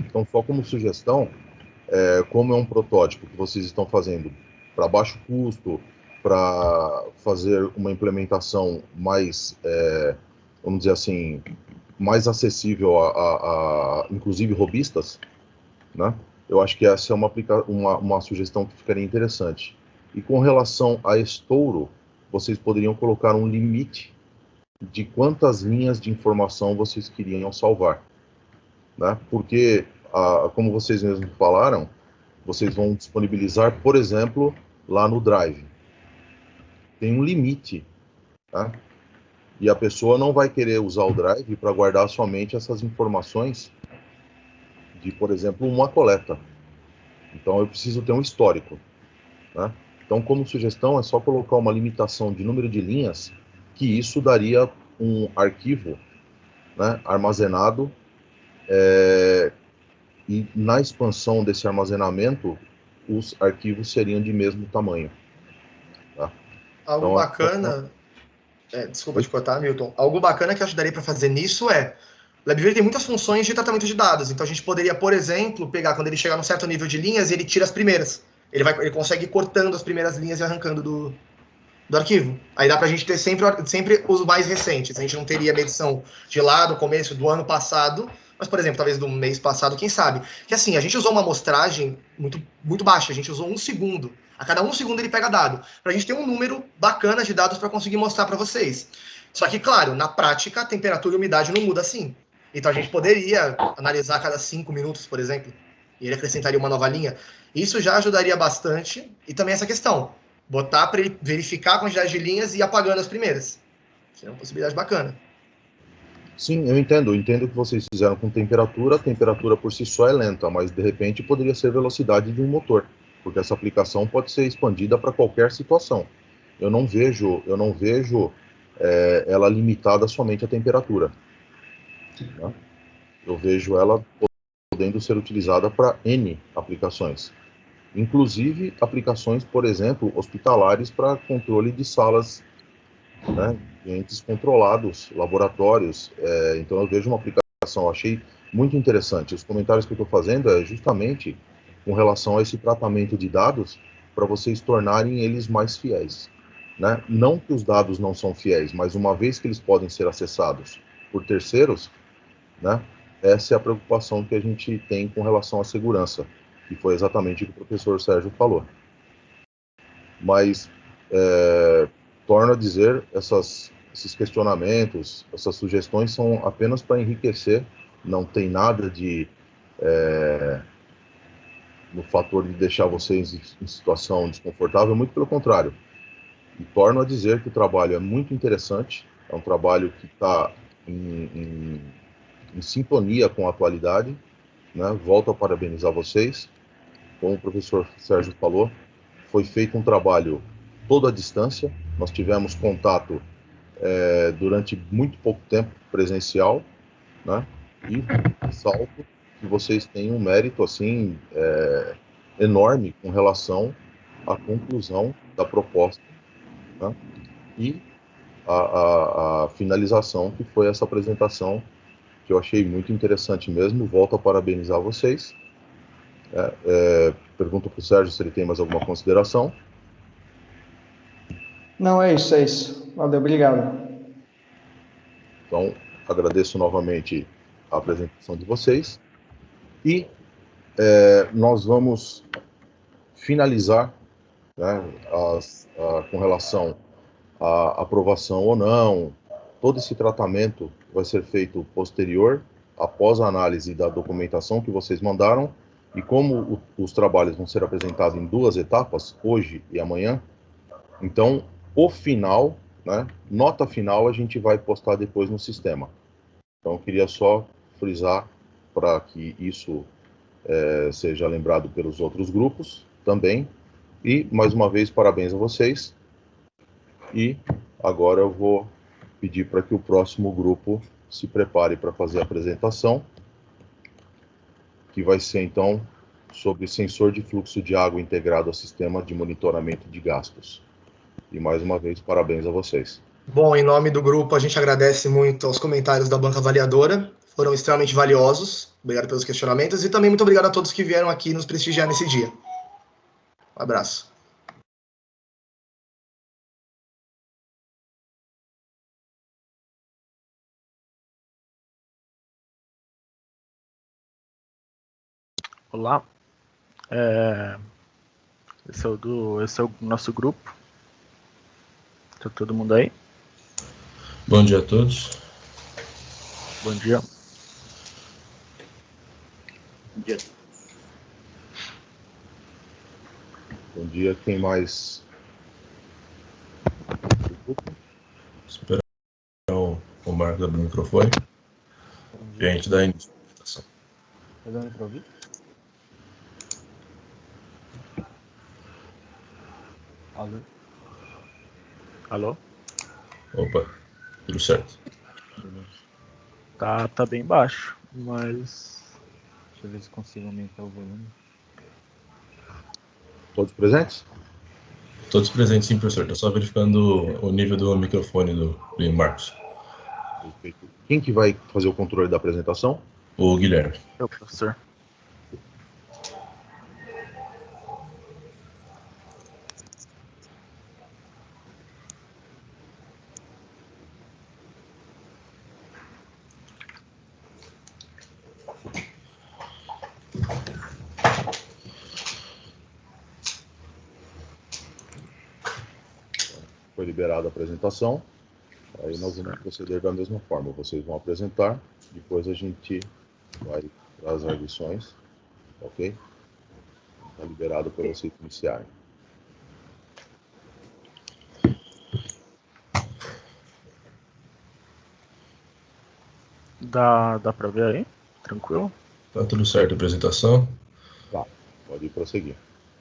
Então, só como sugestão, como é um protótipo que vocês estão fazendo para baixo custo, para fazer uma implementação mais, vamos dizer assim, mais acessível inclusive robistas, né? Eu acho que essa é uma sugestão que ficaria interessante. E com relação a estouro, vocês poderiam colocar um limite de quantas linhas de informação vocês queriam salvar, né? Porque, como vocês mesmos falaram, vocês vão disponibilizar, por exemplo, lá no Drive. Tem um limite, tá? E a pessoa não vai querer usar o Drive para guardar somente essas informações de, por exemplo, uma coleta. Então, eu preciso ter um histórico, né? Então, como sugestão, é só colocar uma limitação de número de linhas, que isso daria um arquivo, né, armazenado, e na expansão desse armazenamento, os arquivos seriam de mesmo tamanho. Tá? Algo então, bacana... desculpa te cortar, Milton. Algo bacana que eu ajudaria para fazer nisso o LabVIEW tem muitas funções de tratamento de dados, então a gente poderia, por exemplo, pegar quando ele chegar num certo nível de linhas, ele tira as primeiras. Ele consegue ir cortando as primeiras linhas e arrancando do arquivo. Aí dá pra gente ter sempre os mais recentes. A gente não teria medição de lá do começo do ano passado, mas, por exemplo, talvez do mês passado, quem sabe? Que assim, a gente usou uma amostragem muito, muito baixa, a gente usou 1 segundo. A cada 1 segundo ele pega dado, pra gente ter um número bacana de dados para conseguir mostrar para vocês. Só que, claro, na prática, a temperatura e a umidade não muda assim. Então a gente poderia analisar a cada 5 minutos, por exemplo, e ele acrescentaria uma nova linha. Isso já ajudaria bastante. E também essa questão, botar para ele verificar a quantidade de linhas e ir apagando as primeiras. Isso é uma possibilidade bacana. Sim, eu entendo o que vocês fizeram com temperatura. A temperatura por si só é lenta, mas de repente poderia ser velocidade de um motor, porque essa aplicação pode ser expandida para qualquer situação. Eu não vejo ela limitada somente à temperatura, né? Eu vejo ela podendo ser utilizada para N aplicações, inclusive aplicações, por exemplo, hospitalares para controle de salas, né, ambientes controlados, laboratórios. Então eu vejo uma aplicação, achei muito interessante. Os comentários que eu estou fazendo é justamente com relação a esse tratamento de dados para vocês tornarem eles mais fiéis, né? Não que os dados não são fiéis, mas uma vez que eles podem ser acessados por terceiros, né, essa é a preocupação que a gente tem com relação à segurança, que foi exatamente o que o professor Sérgio falou. Mas, torno a dizer, esses questionamentos, essas sugestões são apenas para enriquecer, não tem nada de no fator de deixar vocês em situação desconfortável, muito pelo contrário. E torno a dizer que o trabalho é muito interessante, é um trabalho que está em sintonia com a atualidade, né? Volto a parabenizar vocês. Como o professor Sérgio falou, foi feito um trabalho todo à distância. Nós tivemos contato durante muito pouco tempo presencial, né? E salto que vocês têm um mérito assim enorme com relação à conclusão da proposta, né? E a finalização, que foi essa apresentação, que eu achei muito interessante mesmo. Volto a parabenizar vocês. Pergunto para o Sérgio se ele tem mais alguma consideração. Não, é isso. Valeu, obrigado. Então, agradeço novamente a apresentação de vocês. E nós vamos finalizar, né, com relação à aprovação ou não. Todo esse tratamento vai ser feito posterior, após a análise da documentação que vocês mandaram. E como os trabalhos vão ser apresentados em 2 etapas, hoje e amanhã, então o final, né, nota final, a gente vai postar depois no sistema. Então eu queria só frisar para que isso seja lembrado pelos outros grupos também. E mais uma vez, parabéns a vocês. E agora eu vou pedir para que o próximo grupo se prepare para fazer a apresentação, que vai ser então sobre sensor de fluxo de água integrado ao sistema de monitoramento de gastos. E mais uma vez, parabéns a vocês. Bom, em nome do grupo, a gente agradece muito aos comentários da banca avaliadora, foram extremamente valiosos. Obrigado pelos questionamentos e também muito obrigado a todos que vieram aqui nos prestigiar nesse dia. Um abraço. Olá, esse é o nosso grupo. Tá todo mundo aí? Bom dia a todos. Bom dia. Bom dia. Bom dia, quem mais? Esperar o Marcos abrir o microfone e a gente dá início à apresentação. Tá dando pra ouvir? Alô? Alô? Opa, tudo certo. Tá bem baixo, mas deixa eu ver se consigo aumentar o volume. Todos presentes? Todos presentes, sim, professor. Estou só verificando o nível do microfone do Marcos. Perfeito. Quem que vai fazer o controle da apresentação? O Guilherme. Eu, professor. Foi liberada a apresentação. Aí nós vamos proceder da mesma forma. Vocês vão apresentar, depois a gente vai para as arguições, ok? Está liberado para vocês iniciarem. Dá pra ver aí? Tranquilo? Tá tudo certo a apresentação? Tá, pode prosseguir.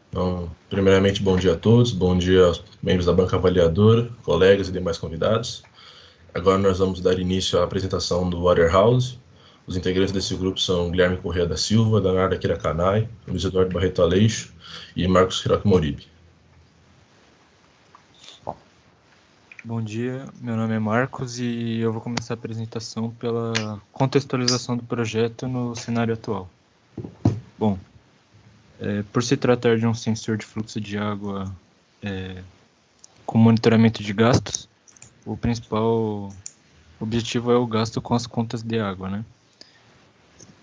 Então, primeiramente, bom dia a todos. Bom dia aos membros da banca avaliadora, colegas e demais convidados. Agora nós vamos dar início à apresentação do Waterhouse. Os integrantes desse grupo são Guilherme Corrêa da Silva, Danarda Kirakanai, Luiz Eduardo Barreto Aleixo e Marcos Hiraki Moribe. Bom dia, meu nome é Marcos e eu vou começar a apresentação pela contextualização do projeto no cenário atual. Bom, por se tratar de um sensor de fluxo de água com monitoramento de gastos, o principal objetivo é o gasto com as contas de água, né?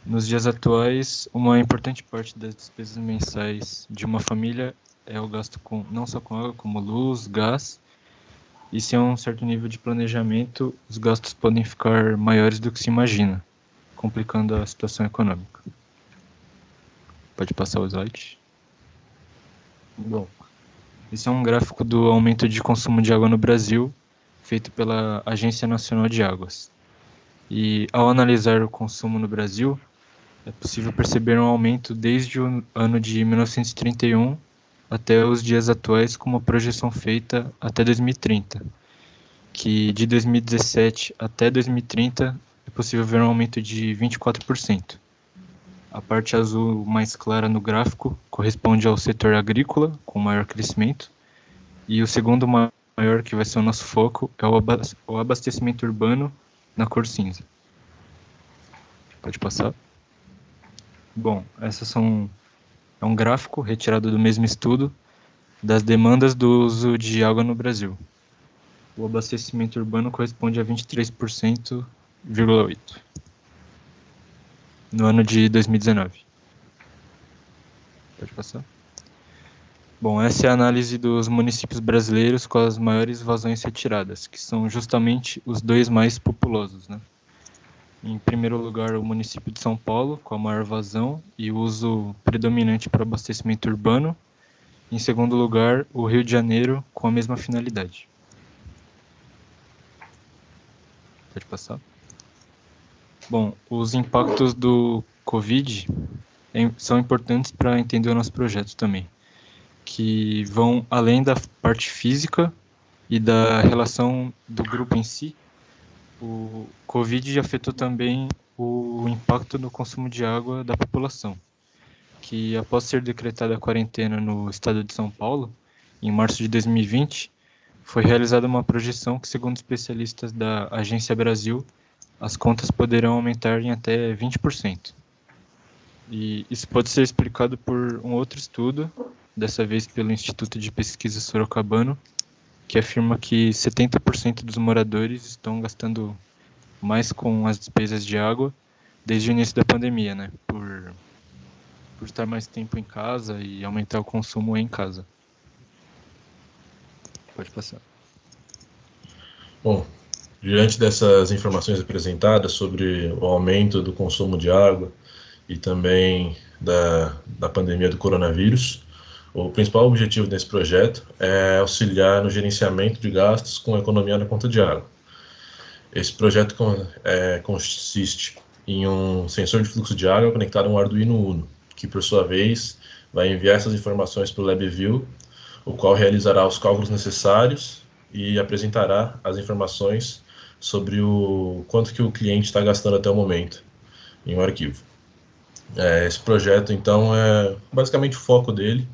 Nos dias atuais, uma importante parte das despesas mensais de uma família é o gasto não só com água, como luz, gás, e sem um certo nível de planejamento, os gastos podem ficar maiores do que se imagina, complicando a situação econômica. Pode passar o slide. Bom, esse é um gráfico do aumento de consumo de água no Brasil, feito pela Agência Nacional de Águas. E ao analisar o consumo no Brasil, é possível perceber um aumento desde o ano de 1931 até os dias atuais, com uma projeção feita até 2030, que de 2017 até 2030 é possível ver um aumento de 24%. A parte azul mais clara no gráfico corresponde ao setor agrícola, com maior crescimento, e o segundo maior, que vai ser o nosso foco, é o abastecimento urbano, na cor cinza. Pode passar. Bom, é um gráfico retirado do mesmo estudo das demandas do uso de água no Brasil. O abastecimento urbano corresponde a 23,8% no ano de 2019. Pode passar. Bom, essa é a análise dos municípios brasileiros com as maiores vazões retiradas, que são justamente os dois mais populosos, né? Em primeiro lugar, o município de São Paulo, com a maior vazão e uso predominante para abastecimento urbano. Em segundo lugar, o Rio de Janeiro, com a mesma finalidade. Pode passar. Bom, os impactos do Covid são importantes para entender o nosso projeto também, que vão além da parte física e da relação do grupo em si. O Covid afetou também o impacto no consumo de água da população. que após ser decretada a quarentena no estado de São Paulo, em março de 2020, foi realizada uma projeção que, segundo especialistas da Agência Brasil, as contas poderão aumentar em até 20%. E isso pode ser explicado por um outro estudo, dessa vez pelo Instituto de Pesquisa Sorocabano, que afirma que 70% dos moradores estão gastando mais com as despesas de água desde o início da pandemia, né? Por estar mais tempo em casa e aumentar o consumo em casa. Pode passar. Bom, diante dessas informações apresentadas sobre o aumento do consumo de água e também da pandemia do coronavírus, o principal objetivo desse projeto é auxiliar no gerenciamento de gastos com economia na conta de água. Esse projeto consiste em um sensor de fluxo de água conectado a um Arduino Uno, que por sua vez vai enviar essas informações para o LabVIEW, o qual realizará os cálculos necessários e apresentará as informações sobre o quanto que o cliente está gastando até o momento em um arquivo. Esse projeto, então, basicamente o foco dele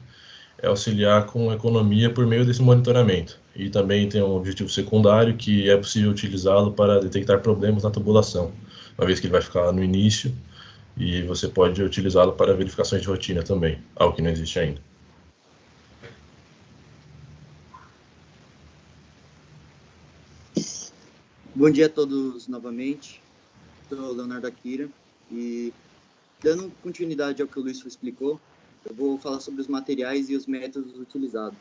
é auxiliar com economia por meio desse monitoramento. E também tem um objetivo secundário, que é possível utilizá-lo para detectar problemas na tubulação, uma vez que ele vai ficar no início, e você pode utilizá-lo para verificações de rotina também, algo que não existe ainda. Bom dia a todos novamente. Sou o Leonardo Akira e, dando continuidade ao que o Luiz explicou, eu vou falar sobre os materiais e os métodos utilizados.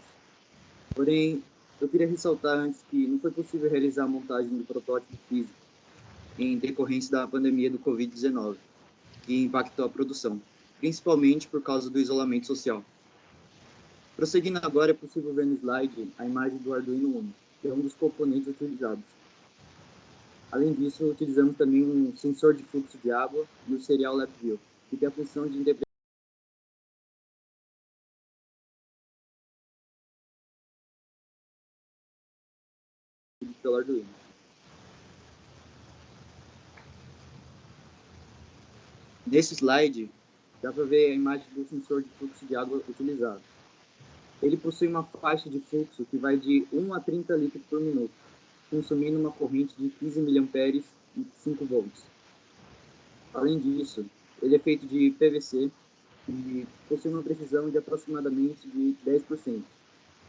Porém, eu queria ressaltar antes que não foi possível realizar a montagem do protótipo físico em decorrência da pandemia do Covid-19, que impactou a produção, principalmente por causa do isolamento social. Prosseguindo agora, é possível ver no slide a imagem do Arduino Uno, que é um dos componentes utilizados. Além disso, utilizamos também um sensor de fluxo de água e o serial LabVIEW, que tem a função de interpretar pelo Arduino. Nesse slide, dá para ver a imagem do sensor de fluxo de água utilizado. Ele possui uma faixa de fluxo que vai de 1 a 30 litros por minuto, consumindo uma corrente de 15 mA e 5 volts. Além disso, ele é feito de PVC e possui uma precisão de aproximadamente de 10%,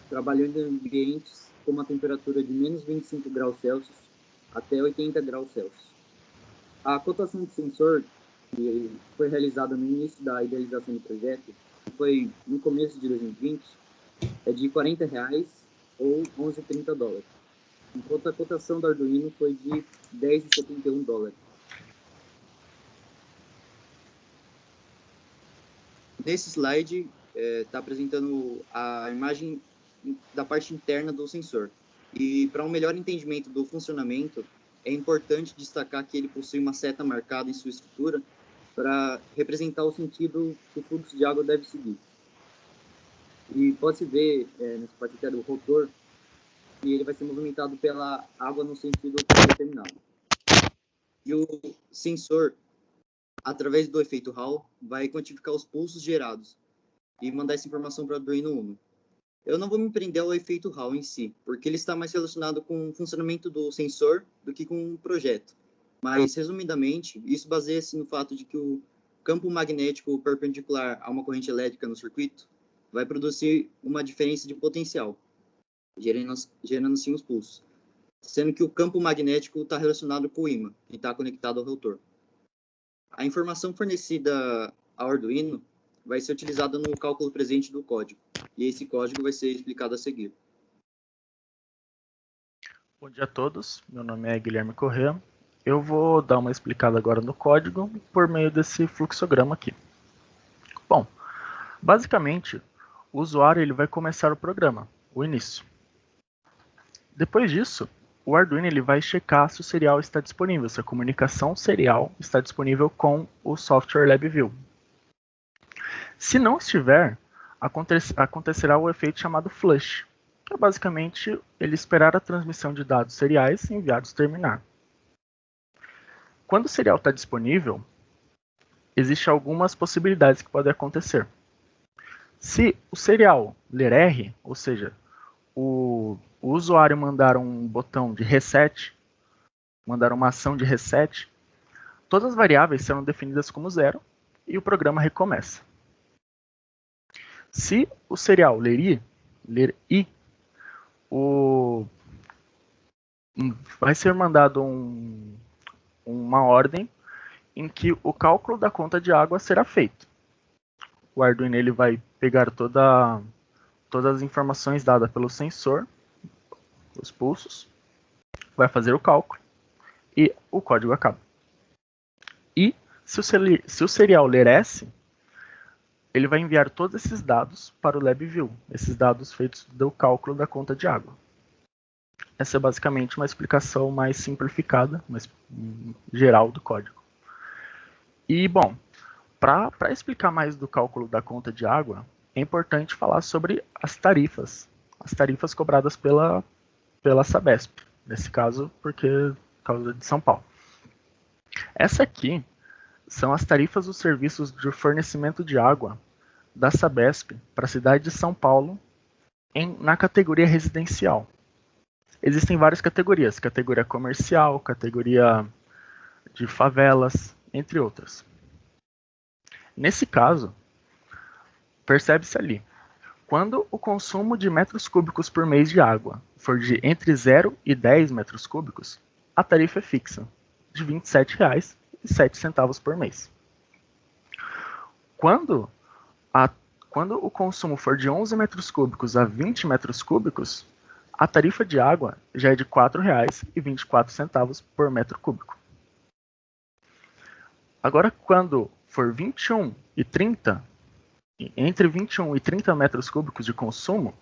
trabalhando em ambientes com uma temperatura de menos 25 graus Celsius até 80 graus Celsius. A cotação do sensor, que foi realizada no início da idealização do projeto, que foi no começo de 2020, é de R$40 ou $11,30, enquanto a cotação do Arduino foi de $10,71. Nesse slide, está apresentando a imagem da parte interna do sensor. E para um melhor entendimento do funcionamento, é importante destacar que ele possui uma seta marcada em sua estrutura para representar o sentido que o fluxo de água deve seguir. E pode-se ver nessa parte aqui do rotor que ele vai ser movimentado pela água no sentido determinado. E o sensor, através do efeito Hall, vai quantificar os pulsos gerados e mandar essa informação para o Arduino Uno. Eu não vou me prender ao efeito Hall em si, porque ele está mais relacionado com o funcionamento do sensor do que com o projeto. Mas, resumidamente, isso baseia-se no fato de que o campo magnético perpendicular a uma corrente elétrica no circuito vai produzir uma diferença de potencial, gerando assim os pulsos, sendo que o campo magnético está relacionado com o ímã, que está conectado ao rotor. A informação fornecida ao Arduino vai ser utilizada no cálculo presente do código, e esse código vai ser explicado a seguir. Bom dia a todos, meu nome é Guilherme Corrêa. Eu vou dar uma explicada agora no código por meio desse fluxograma aqui. Bom, basicamente, o usuário ele vai começar o programa, o início. Depois disso, o Arduino ele vai checar se o serial está disponível, se a comunicação serial está disponível com o software LabVIEW. Se não estiver, acontecerá o efeito chamado flush, que é basicamente ele esperar a transmissão de dados seriais enviados terminar. Quando o serial está disponível, existem algumas possibilidades que podem acontecer. Se o serial ler R, ou seja, o usuário mandar um botão de reset, mandar uma ação de reset, todas as variáveis serão definidas como 0 e o programa recomeça. Se o serial ler I, vai ser mandado uma ordem em que o cálculo da conta de água será feito. O Arduino ele vai pegar todas as informações dadas pelo sensor, os pulsos, vai fazer o cálculo e o código acaba. E se o serial ler S, ele vai enviar todos esses dados para o LabVIEW, esses dados feitos do cálculo da conta de água. Essa é basicamente uma explicação mais simplificada, mais geral do código. E, bom, para explicar mais do cálculo da conta de água, é importante falar sobre as tarifas cobradas pela Sabesp, nesse caso, por causa de São Paulo. Essa aqui são as tarifas dos serviços de fornecimento de água da Sabesp para a cidade de São Paulo na categoria residencial. Existem várias categorias, categoria comercial, categoria de favelas, entre outras. Nesse caso, percebe-se ali, quando o consumo de metros cúbicos por mês de água for de entre 0 e 10 metros cúbicos, a tarifa é fixa, de R$ 27,07 por mês. Quando o consumo for de 11 metros cúbicos a 20 metros cúbicos, a tarifa de água já é de R$ 4,24 por metro cúbico. Agora, quando for 21 e 30, entre 21 e 30 metros cúbicos de consumo,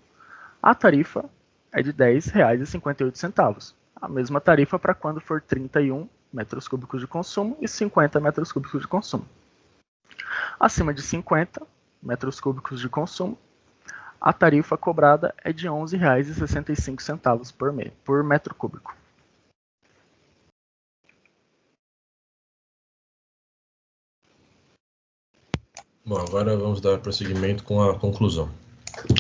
a tarifa é de R$ 10,58. A mesma tarifa para quando for 31 metros cúbicos de consumo e 50 metros cúbicos de consumo. Acima de 50 metros cúbicos de consumo, a tarifa cobrada é de R$ 11,65 por metro cúbico. Bom, agora vamos dar prosseguimento com a conclusão.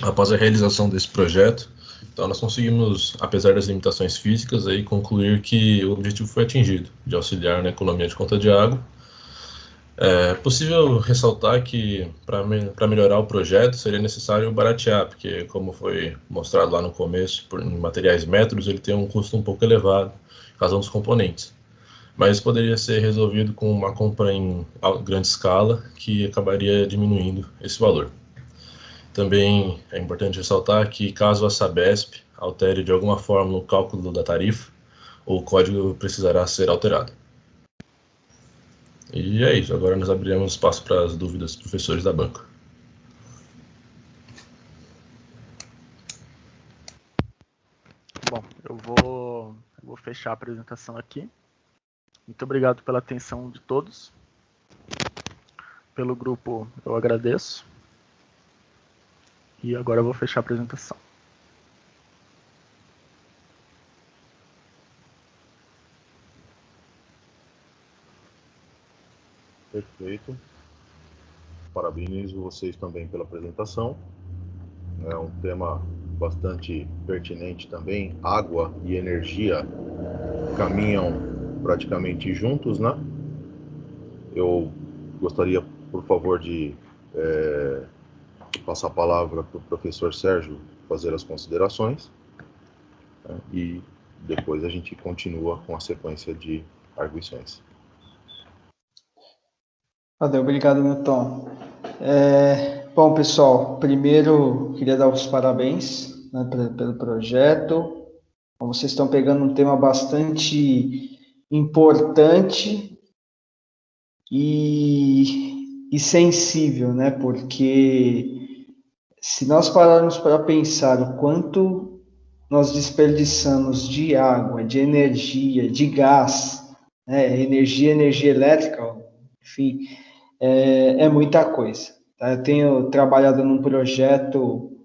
Após a realização desse projeto, então nós conseguimos, apesar das limitações físicas, aí, concluir que o objetivo foi atingido, de auxiliar na economia de conta de água. É possível ressaltar que, para melhorar o projeto, seria necessário baratear, porque, como foi mostrado lá no começo, em materiais métodos, ele tem um custo um pouco elevado, em razão dos componentes. Mas poderia ser resolvido com uma compra em grande escala, que acabaria diminuindo esse valor. Também é importante ressaltar que, caso a Sabesp altere de alguma forma o cálculo da tarifa, o código precisará ser alterado. E é isso, agora nós abriremos espaço para as dúvidas dos professores da banca. Bom, eu vou fechar a apresentação aqui. Muito obrigado pela atenção de todos. Pelo grupo, eu agradeço. E agora eu vou fechar a apresentação. Perfeito. Parabenizo vocês também pela apresentação. É um tema bastante pertinente também. Água e energia caminham praticamente juntos, né? Eu gostaria, por favor, de passar a palavra para o professor Sérgio fazer as considerações, né? E depois a gente continua com a sequência de arguições. Valeu, obrigado, Newton. Bom, pessoal, primeiro queria dar os parabéns, né, pelo projeto. Vocês estão pegando um tema bastante importante e sensível, né? Porque se nós pararmos para pensar o quanto nós desperdiçamos de água, de energia, de gás, né, energia elétrica, enfim, é muita coisa. Tá? Eu tenho trabalhado num projeto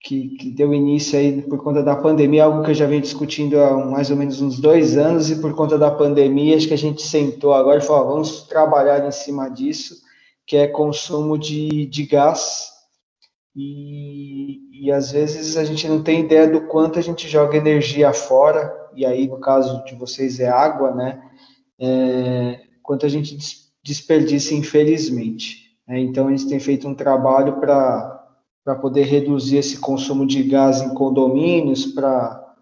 que deu início aí por conta da pandemia, algo que eu já venho discutindo há mais ou menos uns 2 anos, e por conta da pandemia, acho que a gente sentou agora e falou, vamos trabalhar em cima disso, que é consumo de gás, e às vezes a gente não tem ideia do quanto a gente joga energia fora, e aí no caso de vocês é água, né? Quanto a gente desperdiça, infelizmente. Então, eles têm feito um trabalho para poder reduzir esse consumo de gás em condomínios, para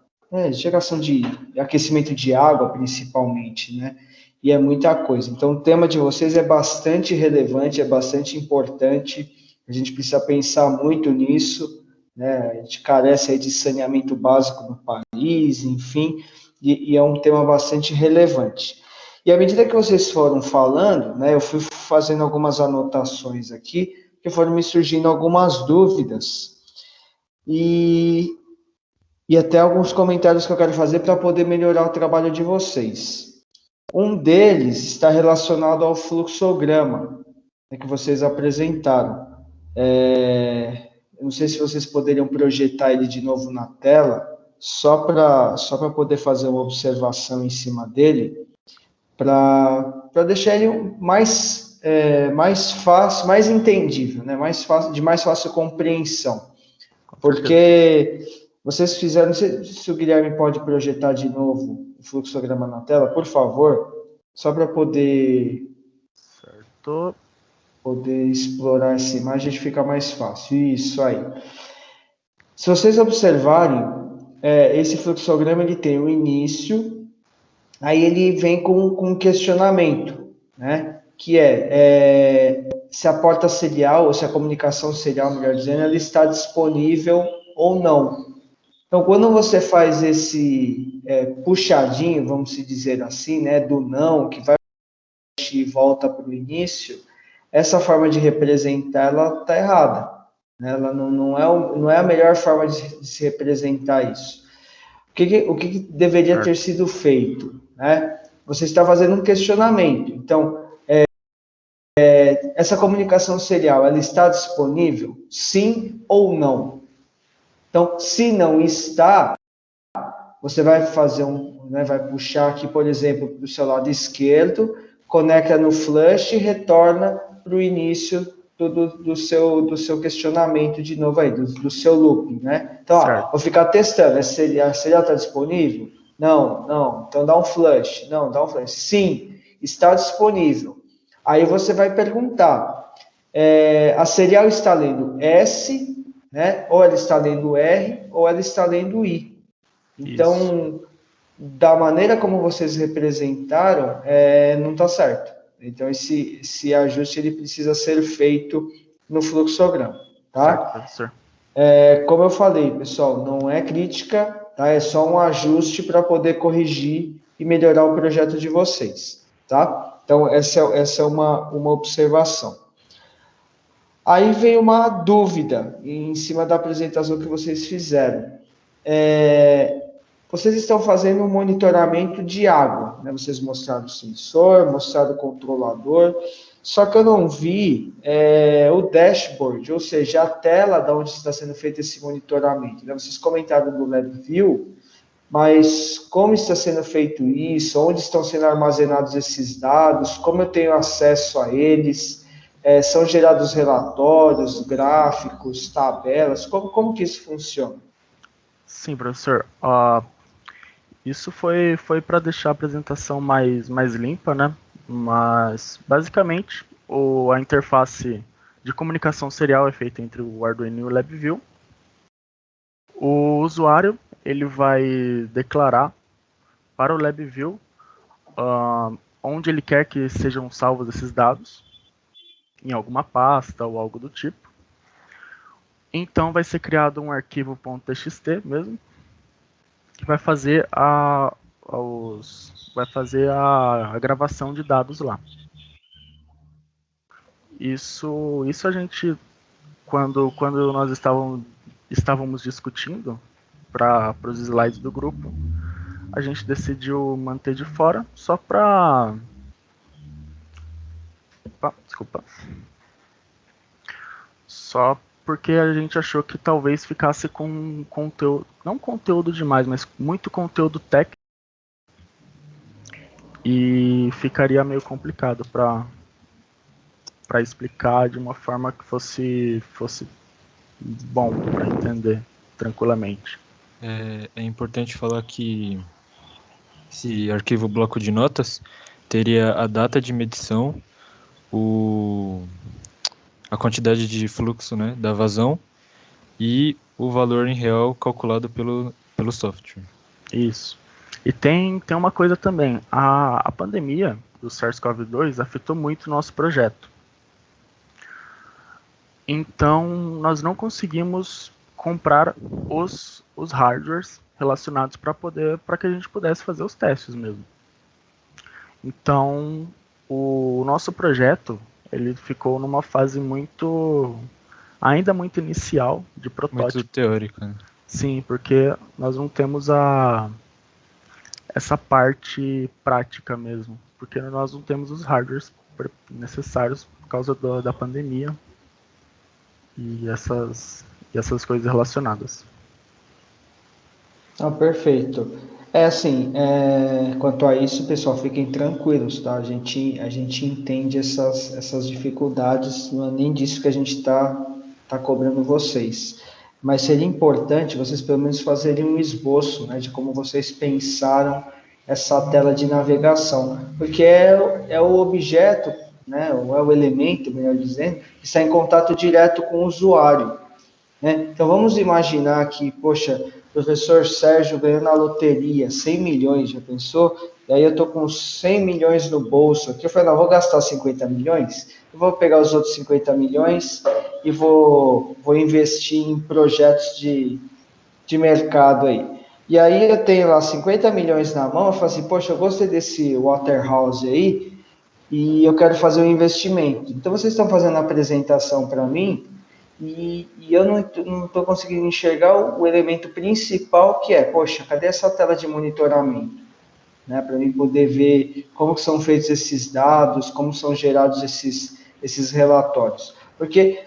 geração de aquecimento de água, principalmente, né? E é muita coisa. Então, o tema de vocês é bastante relevante, é bastante importante, a gente precisa pensar muito nisso, né? A gente carece aí de saneamento básico no país, enfim, e é um tema bastante relevante. E à medida que vocês foram falando, né, eu fui fazendo algumas anotações aqui, que foram me surgindo algumas dúvidas, e até alguns comentários que eu quero fazer para poder melhorar o trabalho de vocês. Um deles está relacionado ao fluxograma, né, que vocês apresentaram. Eu não sei se vocês poderiam projetar ele de novo na tela, só para poder fazer uma observação em cima dele, para deixar ele mais fácil, mais entendível, né? De mais fácil compreensão. Porque vocês fizeram, não sei se o Guilherme pode projetar de novo o fluxograma na tela, por favor, só para poder explorar essa imagem, fica mais fácil. Isso aí. Se vocês observarem, esse fluxograma ele tem o início. Aí ele vem com um questionamento, né? Que se a porta serial, ou se a comunicação serial, melhor dizendo, ela está disponível ou não. Então, quando você faz esse puxadinho, vamos dizer assim, né, do não, que vai e volta para o início, essa forma de representar, ela está errada. Né? Ela não é a melhor forma de se representar isso. O que deveria ter sido feito? Né? Você está fazendo um questionamento. Então, essa comunicação serial, ela está disponível? Sim ou não? Então, se não está, você vai fazer vai puxar aqui, por exemplo, para o seu lado esquerdo, conecta no flush e retorna para o início do seu questionamento de novo aí, do seu looping, né? Então, vou ficar testando, a serial está disponível? Não. Então, dá um flush. Não, dá um flush. Sim, está disponível. Aí você vai perguntar, a serial está lendo S, né? Ou ela está lendo R, ou ela está lendo I. Então, da maneira como vocês representaram, não está certo. Então, esse ajuste ele precisa ser feito no fluxograma, tá? Certo. Como eu falei, pessoal, não é crítica, tá? É só um ajuste para poder corrigir e melhorar o projeto de vocês, tá? Então, essa é uma observação. Aí vem uma dúvida em cima da apresentação que vocês fizeram. Vocês estão fazendo um monitoramento de água, né? Vocês mostraram o sensor, mostraram o controlador, só que eu não vi o dashboard, ou seja, a tela de onde está sendo feito esse monitoramento. Né? Vocês comentaram do LabVIEW, mas como está sendo feito isso, onde estão sendo armazenados esses dados, como eu tenho acesso a eles, são gerados relatórios, gráficos, tabelas, como que isso funciona? Sim, professor. Isso foi para deixar a apresentação mais limpa, né? Mas, basicamente, a interface de comunicação serial é feita entre o Arduino e o LabVIEW. O usuário ele vai declarar para o LabVIEW onde ele quer que sejam salvos esses dados, em alguma pasta ou algo do tipo. Então, vai ser criado um arquivo .txt mesmo, que vai fazer a gravação de dados lá. Isso a gente, quando nós estávamos discutindo para os slides do grupo, a gente decidiu manter de fora só para porque a gente achou que talvez ficasse com conteúdo, não conteúdo demais, mas muito conteúdo técnico, e ficaria meio complicado para explicar de uma forma que fosse bom para entender tranquilamente. É importante falar que esse arquivo bloco de notas teria a data de medição, a quantidade de fluxo, né, da vazão e o valor em real calculado pelo software. Isso. E tem uma coisa também, a pandemia do SARS-CoV-2 afetou muito o nosso projeto. Então, nós não conseguimos comprar os hardwares relacionados para que a gente pudesse fazer os testes mesmo. Então, o nosso projeto, ele ficou numa fase ainda muito inicial de protótipo. Muito teórica, né? Sim, porque nós não temos essa parte prática mesmo, porque nós não temos os hardwares necessários por causa da pandemia e essas coisas relacionadas. Perfeito. Assim, quanto a isso, pessoal, fiquem tranquilos, tá? A gente entende essas dificuldades, não é nem disso que a gente tá cobrando vocês. Mas seria importante vocês pelo menos fazerem um esboço, né, de como vocês pensaram essa tela de navegação, porque é o objeto, né, ou é o elemento, melhor dizendo, que está em contato direto com o usuário, né? Então vamos imaginar que, poxa, o professor Sérgio ganhou na loteria 100 milhões, já pensou? E aí eu estou com 100 milhões no bolso aqui, eu falei, não, vou gastar 50 milhões, eu vou pegar os outros 50 milhões e vou investir em projetos de mercado aí. E aí eu tenho lá 50 milhões na mão, eu falo assim, poxa, eu gostei desse Waterhouse aí e eu quero fazer um investimento. Então vocês estão fazendo a apresentação para mim e eu não estou conseguindo enxergar o elemento principal que é, poxa, cadê essa tela de monitoramento? Né, para mim poder ver como que são feitos esses dados, como são gerados esses relatórios. Porque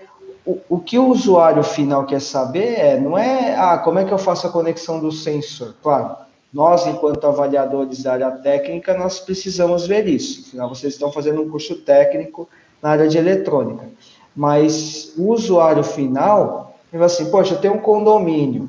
o que o usuário final quer saber não é como é que eu faço a conexão do sensor. Claro, nós, enquanto avaliadores da área técnica, nós precisamos ver isso. Afinal, vocês estão fazendo um curso técnico na área de eletrônica. Mas o usuário final, ele vai assim, poxa, eu tenho um condomínio,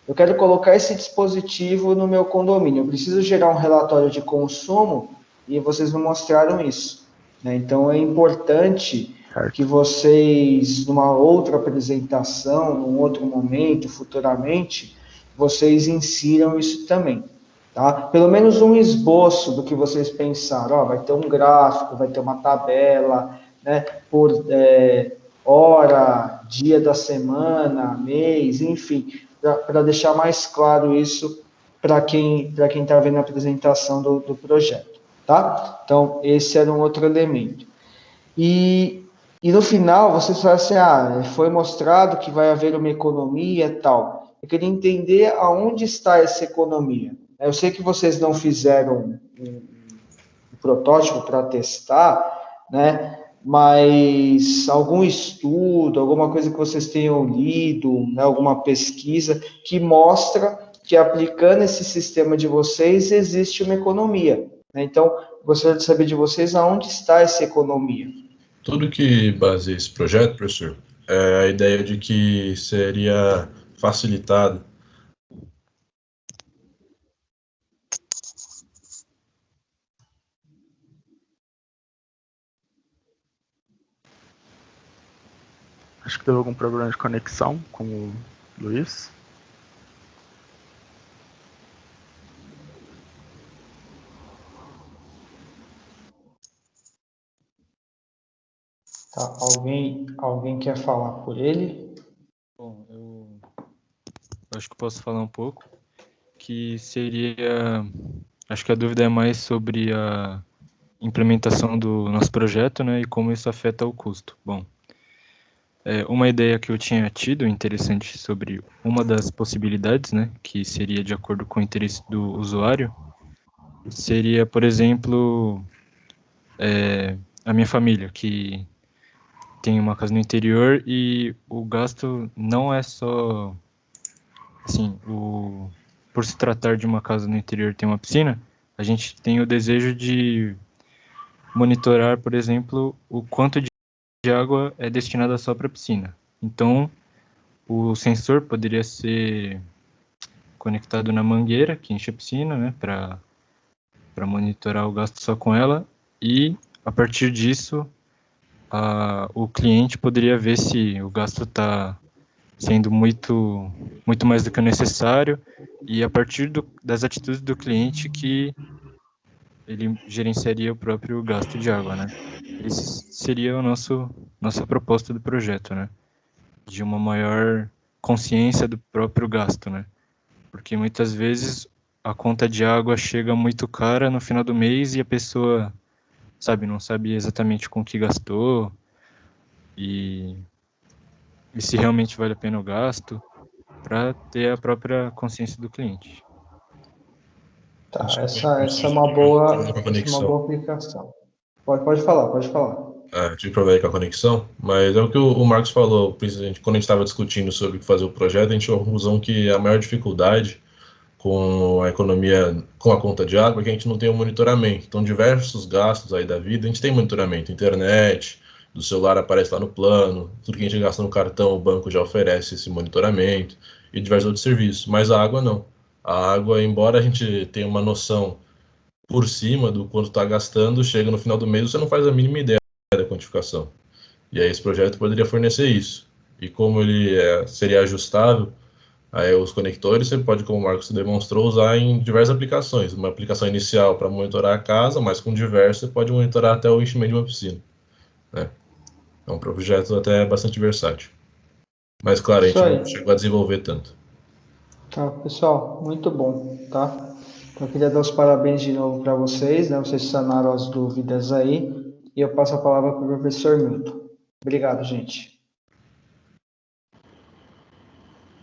eu quero colocar esse dispositivo no meu condomínio, eu preciso gerar um relatório de consumo e vocês me mostraram isso, né? Então é importante que vocês, numa outra apresentação, num outro momento, futuramente, vocês insiram isso também, tá? Pelo menos um esboço do que vocês pensaram, vai ter um gráfico, vai ter uma tabela, né, por hora, dia da semana, mês, enfim, para deixar mais claro isso para quem está vendo a apresentação do projeto, tá? Então, esse era um outro elemento. E no final, vocês falam assim, foi mostrado que vai haver uma economia e tal. Eu queria entender aonde está essa economia. Eu sei que vocês não fizeram um protótipo para testar, né? Mas algum estudo, alguma coisa que vocês tenham lido, né, alguma pesquisa que mostra que aplicando esse sistema de vocês existe uma economia, né? Então, gostaria de saber de vocês aonde está essa economia. Tudo que baseia esse projeto, professor, é a ideia de que seria facilitado. Acho que teve algum problema de conexão com o Luiz. Tá, alguém quer falar por ele? Bom, eu acho que posso falar um pouco, que seria, acho que a dúvida é mais sobre a implementação do nosso projeto, né, e como isso afeta o custo. Bom, uma ideia que eu tinha tido interessante sobre uma das possibilidades, né, que seria de acordo com o interesse do usuário, seria, por exemplo, a minha família, que tem uma casa no interior e o gasto não é só, assim, por se tratar de uma casa no interior ter uma piscina, a gente tem o desejo de monitorar, por exemplo, o quanto de água é destinada só para a piscina. Então, o sensor poderia ser conectado na mangueira que enche a piscina, né, para monitorar o gasto só com ela, e a partir disso o cliente poderia ver se o gasto está sendo muito mais do que o necessário, e a partir das atitudes do cliente que ele gerenciaria o próprio gasto de água, né? Esse seria nossa proposta do projeto, né? De uma maior consciência do próprio gasto, né? Porque muitas vezes a conta de água chega muito cara no final do mês e a pessoa, não sabe exatamente com o que gastou e se realmente vale a pena o gasto, para ter a própria consciência do cliente. Tá, essa é uma boa aplicação. Pode falar. Tive problema com a conexão, mas é o que o Marcos falou, principalmente quando a gente estava discutindo sobre fazer o projeto, a gente chegou à conclusão que a maior dificuldade com a economia, com a conta de água, é que a gente não tem o monitoramento. Então, diversos gastos aí da vida, a gente tem monitoramento, internet, do celular aparece lá no plano, tudo que a gente gasta no cartão, o banco já oferece esse monitoramento, e diversos outros serviços, mas a água não. A água, embora a gente tenha uma noção por cima do quanto está gastando, chega no final do mês, você não faz a mínima ideia da quantificação. E aí esse projeto poderia fornecer isso. E como ele seria ajustável, aí os conectores você pode, como o Marcos demonstrou, usar em diversas aplicações. Uma aplicação inicial para monitorar a casa, mas com diversas você pode monitorar até o enchimento de uma piscina, né? É um projeto até bastante versátil. Mas, claro, a gente não chegou a desenvolver tanto. Tá, pessoal, muito bom, tá? Então, eu queria dar os parabéns de novo para vocês, né? Vocês sanaram as dúvidas aí. E eu passo a palavra para o professor Milton. Obrigado, gente.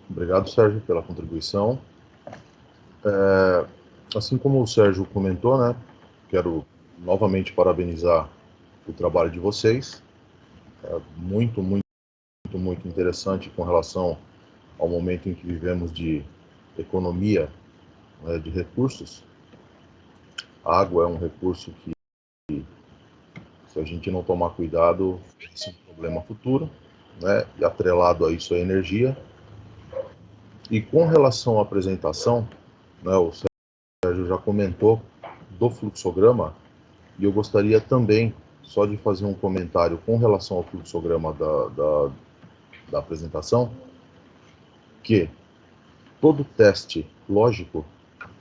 Obrigado, Sérgio, pela contribuição. Assim como o Sérgio comentou, né? Quero novamente parabenizar o trabalho de vocês. Muito interessante com relação ao momento em que vivemos de economia, né, de recursos. A água é um recurso que, se a gente não tomar cuidado, é um problema futuro, né, e atrelado a isso a energia. E com relação à apresentação, né, o Sérgio já comentou do fluxograma, e eu gostaria também só de fazer um comentário com relação ao fluxograma da apresentação, que todo teste lógico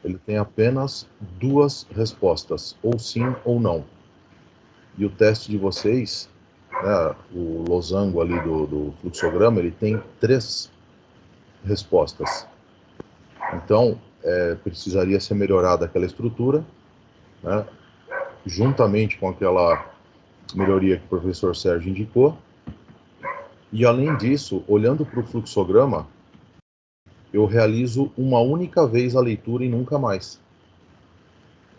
ele tem apenas duas respostas, ou sim ou não. E o teste de vocês, né, o losango ali do fluxograma, ele tem 3 respostas. Então, precisaria ser melhorada aquela estrutura, né, juntamente com aquela melhoria que o professor Sérgio indicou. E, além disso, olhando para o fluxograma, eu realizo uma única vez a leitura e nunca mais,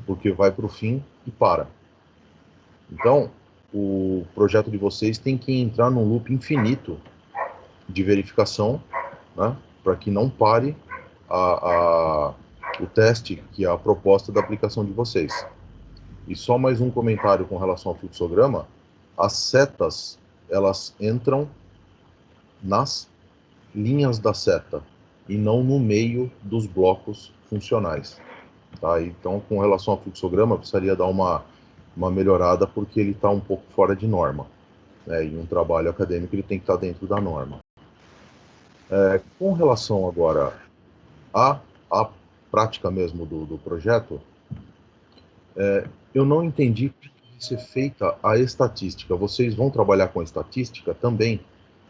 porque vai para o fim e para. Então, o projeto de vocês tem que entrar num loop infinito de verificação, né, para que não pare o teste, que é a proposta da aplicação de vocês. E só mais um comentário com relação ao fluxograma: as setas, elas entram nas linhas da seta e não no meio dos blocos funcionais, tá? Então, com relação ao fluxograma, precisaria dar uma melhorada, porque ele está um pouco fora de norma, né? E um trabalho acadêmico ele tem que estar dentro da norma. Com relação agora à prática mesmo do projeto, eu não entendi como vai ser feita a estatística. Vocês vão trabalhar com a estatística também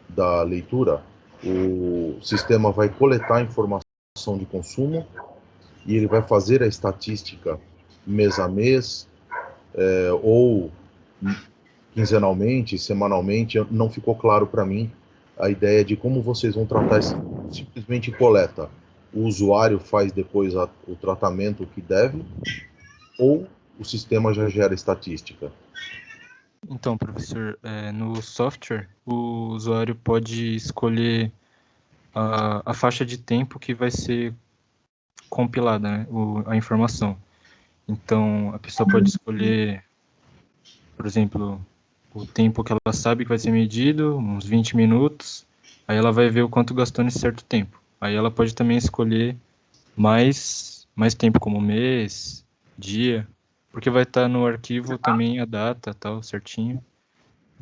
da leitura? O sistema vai coletar informação de consumo e ele vai fazer a estatística mês a mês, ou quinzenalmente, semanalmente? Não ficou claro para mim a ideia de como vocês vão tratar isso. Simplesmente coleta, o usuário faz depois o tratamento que deve, ou o sistema já gera estatística? Então, professor, no software, o usuário pode escolher a faixa de tempo que vai ser compilada, né, a informação. Então, a pessoa pode escolher, por exemplo, o tempo que ela sabe que vai ser medido, uns 20 minutos, aí ela vai ver o quanto gastou nesse certo tempo. Aí ela pode também escolher mais tempo, como mês, dia, porque vai estar no arquivo também a data, tal, certinho.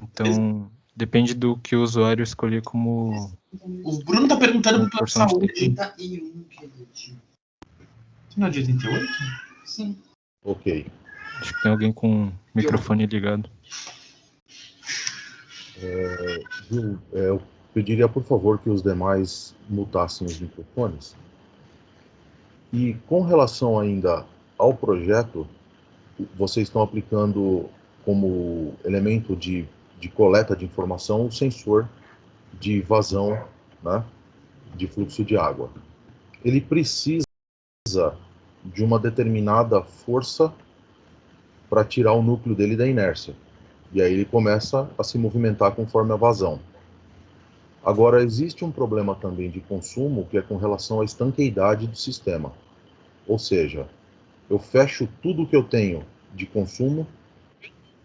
Então, depende do que o usuário escolher como... O Bruno tá perguntando pela porção de saúde. tempo. 81 que ele tinha. Não é de 88? Sim. Ok. Acho que tem alguém com o microfone ligado. Gil, eu pediria, por favor, que os demais mutassem os microfones. E com relação ainda ao projeto, vocês estão aplicando como elemento de coleta de informação o sensor de vazão, né, de fluxo de água. Ele precisa de uma determinada força para tirar o núcleo dele da inércia. E aí ele começa a se movimentar conforme a vazão. Agora, existe um problema também de consumo, que é com relação à estanqueidade do sistema. Ou seja, eu fecho tudo que eu tenho de consumo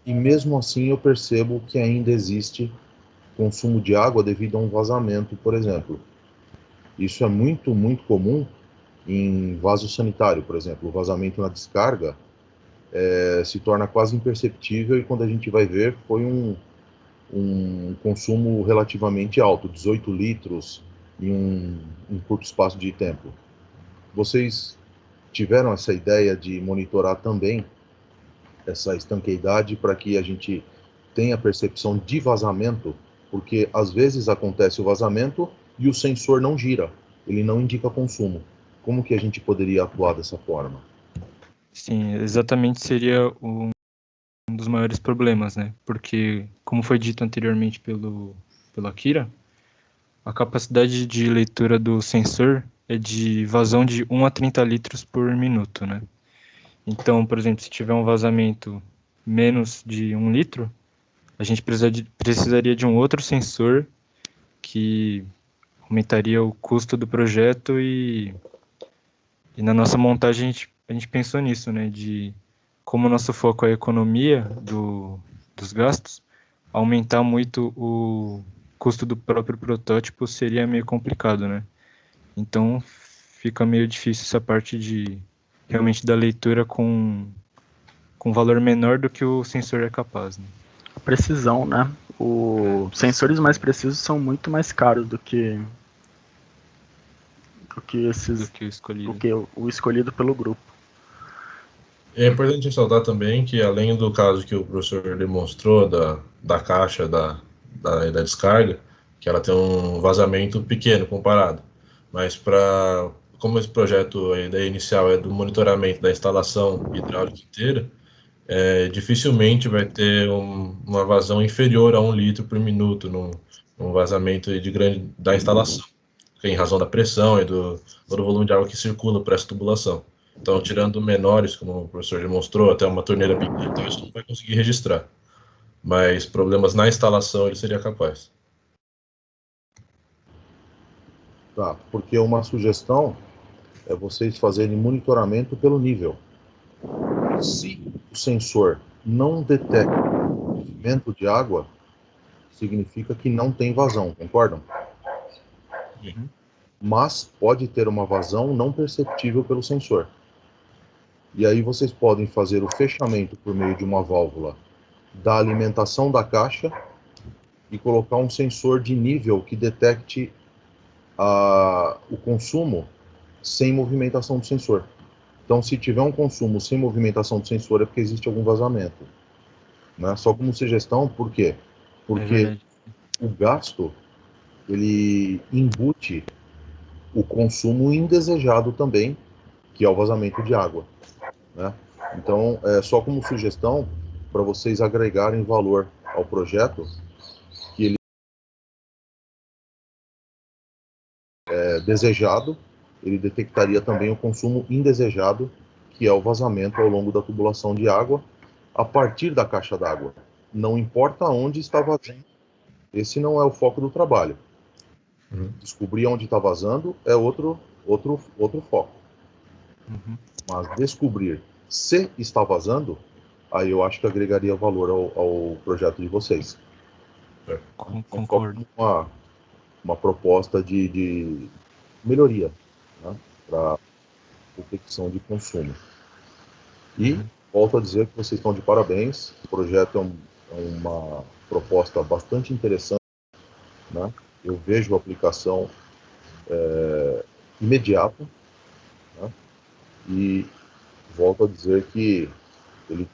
e mesmo assim eu percebo que ainda existe consumo de água devido a um vazamento, por exemplo. Isso é muito, muito comum em vaso sanitário, por exemplo. O vazamento na descarga se torna quase imperceptível e quando a gente vai ver foi um consumo relativamente alto, 18 litros em um curto espaço de tempo. Vocês tiveram essa ideia de monitorar também essa estanqueidade para que a gente tenha percepção de vazamento, porque às vezes acontece o vazamento e o sensor não gira, ele não indica consumo. Como que a gente poderia atuar dessa forma? Sim, exatamente seria um dos maiores problemas, né? Porque, como foi dito anteriormente pelo Akira, a capacidade de leitura do sensor é de vazão de 1 a 30 litros por minuto, né? Então, por exemplo, se tiver um vazamento menos de 1 litro, a gente precisaria de um outro sensor que aumentaria o custo do projeto e na nossa montagem a gente pensou nisso, né? De como o nosso foco é a economia dos gastos, aumentar muito o custo do próprio protótipo seria meio complicado, né? Então fica meio difícil essa parte de realmente da leitura com valor menor do que o sensor é capaz, né? A precisão, né? Os sensores mais precisos são muito mais caros do que o escolhido pelo grupo. É importante ressaltar também que, além do caso que o professor demonstrou da caixa da descarga, que ela tem um vazamento pequeno comparado, mas como esse projeto, a ideia inicial é do monitoramento da instalação hidráulica inteira, dificilmente vai ter uma vazão inferior a 1 litro por minuto num vazamento da instalação, em razão da pressão e do volume de água que circula por essa tubulação. Então, tirando menores, como o professor demonstrou, até uma torneira pequena, então isso não vai conseguir registrar. Mas problemas na instalação ele seria capaz. Tá, porque uma sugestão é vocês fazerem monitoramento pelo nível. Se o sensor não detecta movimento de água, significa que não tem vazão, concordam? Uhum. Mas pode ter uma vazão não perceptível pelo sensor. E aí vocês podem fazer o fechamento por meio de uma válvula da alimentação da caixa e colocar um sensor de nível que detecte o consumo sem movimentação do sensor. Então, se tiver um consumo sem movimentação do sensor, é porque existe algum vazamento. Né? Só como sugestão, por quê? Porque o gasto, ele embute o consumo indesejado também, que é o vazamento de água. Né? Então, só como sugestão, para vocês agregarem valor ao projeto, que ele é desejado, ele detectaria também o consumo indesejado, que é o vazamento ao longo da tubulação de água, a partir da caixa d'água. não importa onde está vazando, esse não é o foco do trabalho. Descobrir onde está vazando é outro foco. Mas descobrir se está vazando, aí eu acho que agregaria valor ao projeto de vocês. Concordo. Uma proposta de melhoria, né, para proteção de consumo. E volto a dizer que vocês estão de parabéns. O projeto é uma proposta bastante interessante, né? Eu vejo a aplicação imediata, né? E volto a dizer que ele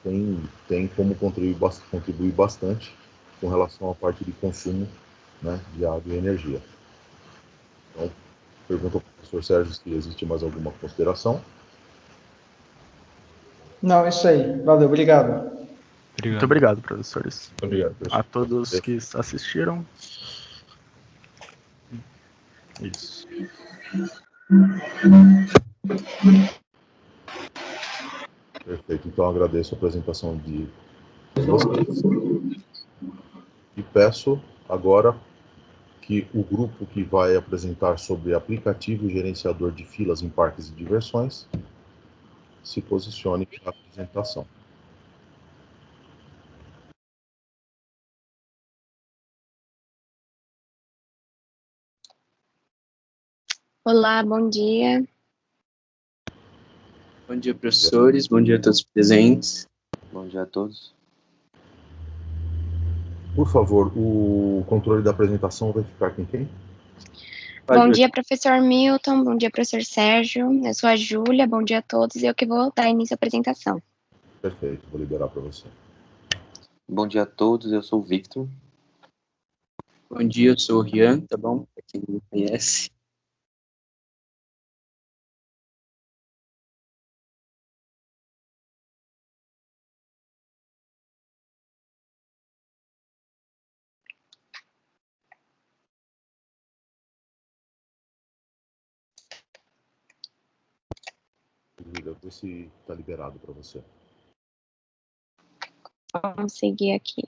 tem como contribuir bastante com relação à parte de consumo, né, de água e energia. Então, pergunto ao professor Sérgio se existe mais alguma consideração. Não, é isso aí. Valeu, obrigado. Muito obrigado, professores. Muito obrigado, professor. A todos que assistiram. Isso. Perfeito. Então, agradeço a apresentação de vocês. E peço agora que o grupo que vai apresentar sobre aplicativo gerenciador de filas em parques de diversões se posicione para a apresentação. Olá, bom dia. Bom dia, professores. Bom dia a todos presentes. Bom dia a todos. Por favor, o controle da apresentação vai ficar com quem? Bom dia, professor Milton. Bom dia, professor Sérgio. Eu sou a Júlia. Bom dia a todos. Eu que vou dar início à apresentação. Perfeito, vou liberar para você. Bom dia a todos, eu sou o Victor. Bom dia, eu sou o Rian, tá bom? Para quem não me conhece. Vê se está liberado para você. Vamos seguir aqui.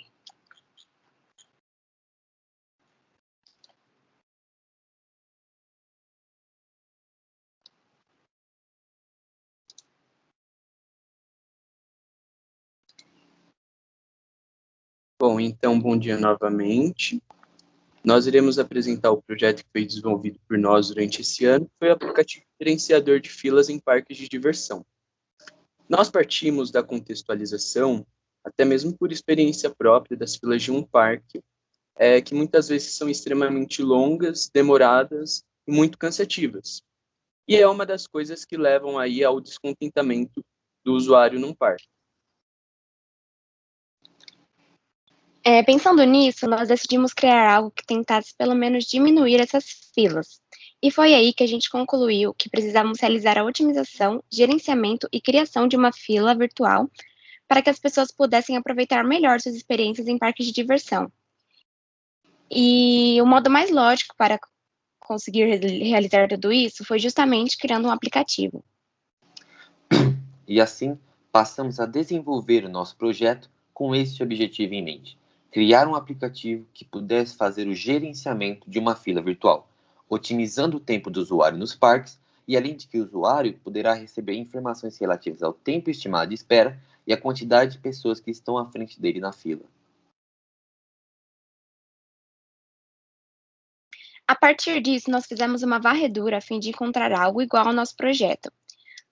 Bom, então, bom dia novamente. Nós iremos apresentar o projeto que foi desenvolvido por nós durante esse ano, que foi o aplicativo gerenciador de filas em parques de diversão. Nós partimos da contextualização, até mesmo por experiência própria, das filas de um parque, que muitas vezes são extremamente longas, demoradas e muito cansativas. E é uma das coisas que levam aí ao descontentamento do usuário num parque. Pensando nisso, nós decidimos criar algo que tentasse pelo menos diminuir essas filas. E foi aí que a gente concluiu que precisávamos realizar a otimização, gerenciamento e criação de uma fila virtual para que as pessoas pudessem aproveitar melhor suas experiências em parques de diversão. E o modo mais lógico para conseguir realizar tudo isso foi justamente criando um aplicativo. E assim, passamos a desenvolver o nosso projeto com este objetivo em mente: criar um aplicativo que pudesse fazer o gerenciamento de uma fila virtual, otimizando o tempo do usuário nos parques, e além de que o usuário poderá receber informações relativas ao tempo estimado de espera e a quantidade de pessoas que estão à frente dele na fila. A partir disso, nós fizemos uma varredura a fim de encontrar algo igual ao nosso projeto.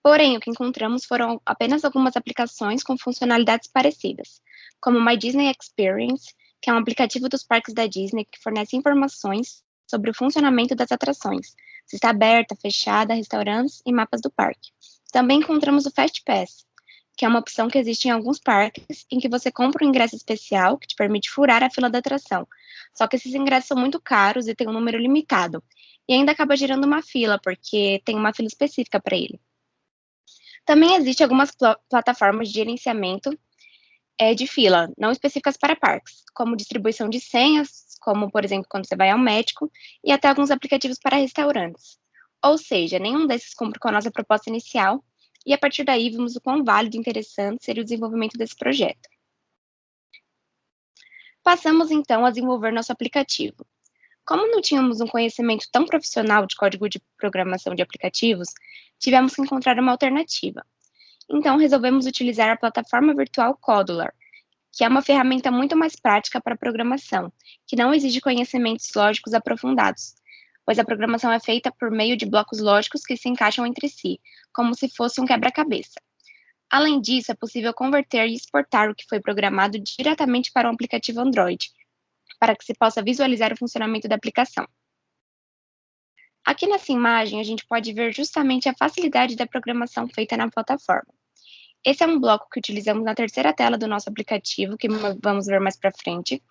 Porém, o que encontramos foram apenas algumas aplicações com funcionalidades parecidas, como o My Disney Experience, que é um aplicativo dos parques da Disney que fornece informações sobre o funcionamento das atrações, se está aberta, fechada, restaurantes e mapas do parque. Também encontramos o Fast Pass, que é uma opção que existe em alguns parques, em que você compra um ingresso especial que te permite furar a fila da atração. Só que esses ingressos são muito caros e tem um número limitado. E ainda acaba gerando uma fila, porque tem uma fila específica para ele. Também existem algumas plataformas de gerenciamento de fila, não específicas para parques, como distribuição de senhas, como, por exemplo, quando você vai ao médico, e até alguns aplicativos para restaurantes. Ou seja, nenhum desses cumpre com a nossa proposta inicial, e a partir daí vimos o quão válido e interessante seria o desenvolvimento desse projeto. Passamos então a desenvolver nosso aplicativo. Como não tínhamos um conhecimento tão profissional de código de programação de aplicativos, tivemos que encontrar uma alternativa. Então, resolvemos utilizar a plataforma virtual Codular, que é uma ferramenta muito mais prática para programação, que não exige conhecimentos lógicos aprofundados, pois a programação é feita por meio de blocos lógicos que se encaixam entre si, como se fosse um quebra-cabeça. Além disso, é possível converter e exportar o que foi programado diretamente para um aplicativo Android, para que se possa visualizar o funcionamento da aplicação. Aqui nessa imagem, a gente pode ver justamente a facilidade da programação feita na plataforma. Esse é um bloco que utilizamos na terceira tela do nosso aplicativo, que vamos ver mais para frente.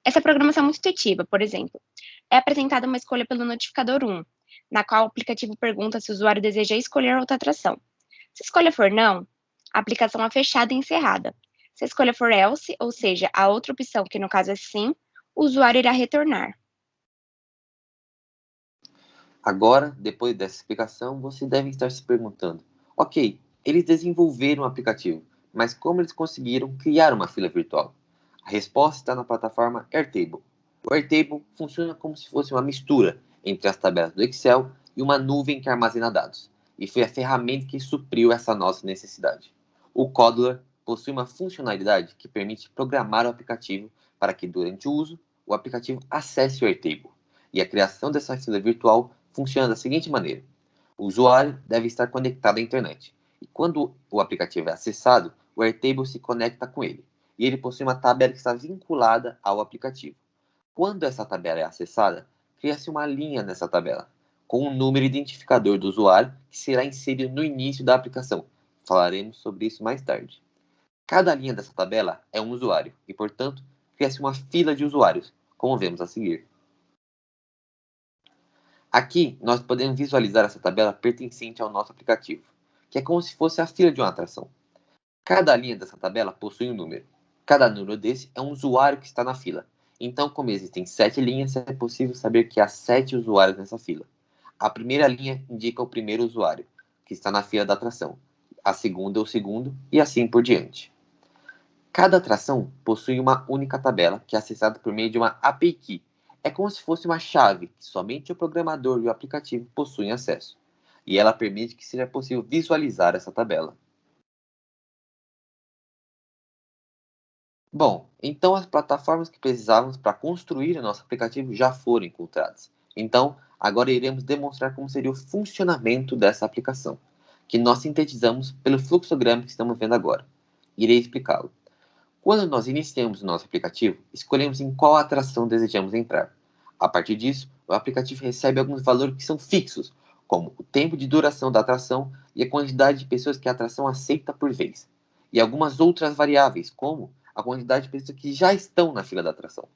Essa programação é muito intuitiva, por exemplo. É apresentada uma escolha pelo notificador 1, na qual o aplicativo pergunta se o usuário deseja escolher outra atração. Se a escolha for não, a aplicação é fechada e encerrada. Se a escolha for else, ou seja, a outra opção, que no caso é sim, o usuário irá retornar. Agora, depois dessa explicação, você deve estar se perguntando: ok, eles desenvolveram um aplicativo, mas como eles conseguiram criar uma fila virtual? A resposta está na plataforma Airtable. O Airtable funciona como se fosse uma mistura entre as tabelas do Excel e uma nuvem que armazena dados, e foi a ferramenta que supriu essa nossa necessidade. O Codular possui uma funcionalidade que permite programar o aplicativo para que, durante o uso, o aplicativo acesse o Airtable. E a criação dessa fila virtual funciona da seguinte maneira: o usuário deve estar conectado à internet, e quando o aplicativo é acessado, o Airtable se conecta com ele, e ele possui uma tabela que está vinculada ao aplicativo. Quando essa tabela é acessada, cria-se uma linha nessa tabela, com um número identificador do usuário que será inserido no início da aplicação. Falaremos sobre isso mais tarde. Cada linha dessa tabela é um usuário, e, portanto, cria-se uma fila de usuários, como vemos a seguir. Aqui, nós podemos visualizar essa tabela pertencente ao nosso aplicativo, que é como se fosse a fila de uma atração. Cada linha dessa tabela possui um número. Cada número desse é um usuário que está na fila. Então, como existem 7 linhas, é possível saber que há 7 usuários nessa fila. A primeira linha indica o primeiro usuário, que está na fila da atração. A segunda é o segundo, e assim por diante. Cada atração possui uma única tabela, que é acessada por meio de uma API Key. É como se fosse uma chave que somente o programador e o aplicativo possuem acesso. E ela permite que seja possível visualizar essa tabela. Bom, então as plataformas que precisávamos para construir o nosso aplicativo já foram encontradas. Então, agora iremos demonstrar como seria o funcionamento dessa aplicação, que nós sintetizamos pelo fluxograma que estamos vendo agora. Irei explicá-lo. Quando nós iniciamos o nosso aplicativo, escolhemos em qual atração desejamos entrar. A partir disso, o aplicativo recebe alguns valores que são fixos, como o tempo de duração da atração e a quantidade de pessoas que a atração aceita por vez, e algumas outras variáveis, como a quantidade de pessoas que já estão na fila da atração.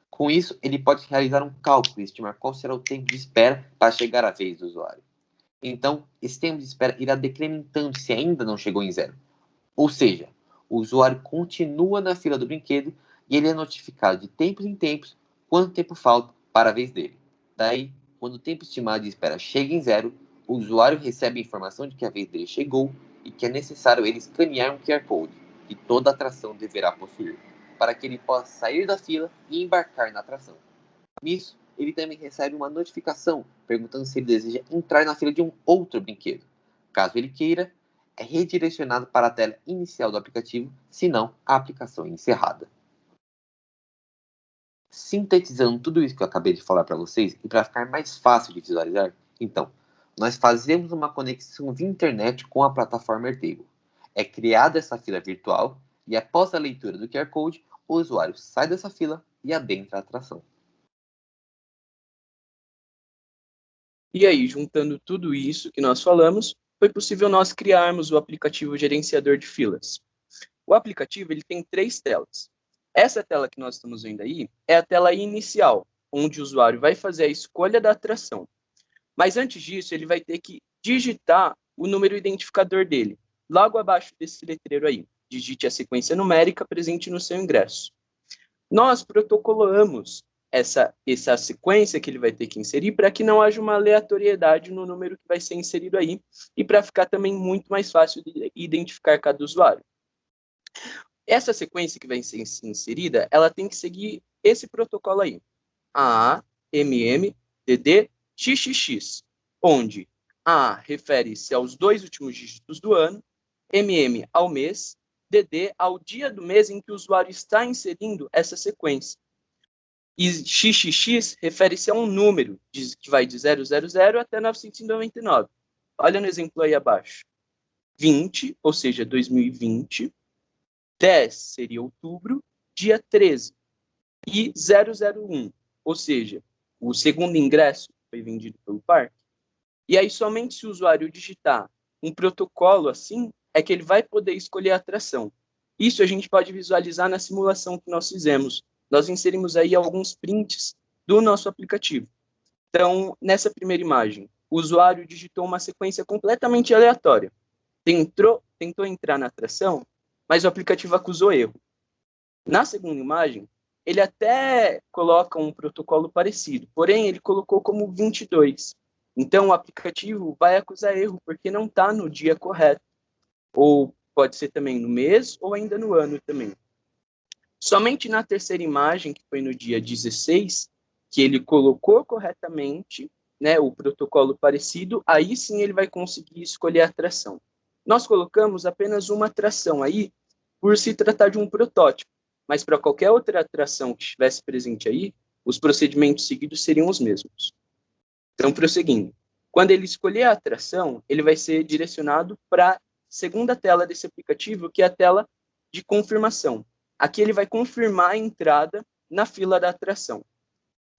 Com isso, ele pode realizar um cálculo e estimar qual será o tempo de espera para chegar à vez do usuário. Então, esse tempo de espera irá decrementando se ainda não chegou em 0. Ou seja, o usuário continua na fila do brinquedo e ele é notificado de tempos em tempos quanto tempo falta para a vez dele. Daí, quando o tempo estimado de espera chega em 0, o usuário recebe a informação de que a vez dele chegou e que é necessário ele escanear um QR Code que toda atração deverá possuir, para que ele possa sair da fila e embarcar na atração. Nisso, ele também recebe uma notificação perguntando se ele deseja entrar na fila de um outro brinquedo. Caso ele queira, é redirecionado para a tela inicial do aplicativo, senão a aplicação é encerrada. Sintetizando tudo isso que eu acabei de falar para vocês, e para ficar mais fácil de visualizar, então, nós fazemos uma conexão via internet com a plataforma Airtable. É criada essa fila virtual e, após a leitura do QR Code, o usuário sai dessa fila e adentra a atração. E aí, juntando tudo isso que nós falamos, foi possível nós criarmos o aplicativo gerenciador de filas. O aplicativo ele tem 3 telas. Essa tela que nós estamos vendo aí é a tela inicial, onde o usuário vai fazer a escolha da atração. Mas antes disso, ele vai ter que digitar o número identificador dele. Logo abaixo desse letreiro aí, digite a sequência numérica presente no seu ingresso. Nós protocolamos essa sequência que ele vai ter que inserir para que não haja uma aleatoriedade no número que vai ser inserido aí e para ficar também muito mais fácil de identificar cada usuário. Essa sequência que vai ser inserida, ela tem que seguir esse protocolo aí, AA, MM, DD, XXX, onde AA refere-se aos 2 últimos dígitos do ano, MM ao mês, DD ao dia do mês em que o usuário está inserindo essa sequência. E XXX refere-se a um número que vai de 000 até 999. Olha no exemplo aí abaixo. 20, ou seja, 2020, 10 seria outubro, dia 13. E 001, ou seja, o segundo ingresso foi vendido pelo parque. E aí, somente se o usuário digitar um protocolo assim, é que ele vai poder escolher a atração. Isso a gente pode visualizar na simulação que nós fizemos. Nós inserimos aí alguns prints do nosso aplicativo. Então, nessa primeira imagem, o usuário digitou uma sequência completamente aleatória. Tentou entrar na atração, mas o aplicativo acusou erro. Na segunda imagem, ele até coloca um protocolo parecido, porém ele colocou como 22. Então o aplicativo vai acusar erro, porque não está no dia correto. Ou pode ser também no mês, ou ainda no ano também. Somente na terceira imagem, que foi no dia 16, que ele colocou corretamente, né, o protocolo parecido, aí sim ele vai conseguir escolher a atração. Nós colocamos apenas uma atração aí, por se tratar de um protótipo, mas para qualquer outra atração que estivesse presente aí, os procedimentos seguidos seriam os mesmos. Então, prosseguindo. Quando ele escolher a atração, ele vai ser direcionado para a segunda tela desse aplicativo, que é a tela de confirmação. Aqui ele vai confirmar a entrada na fila da atração.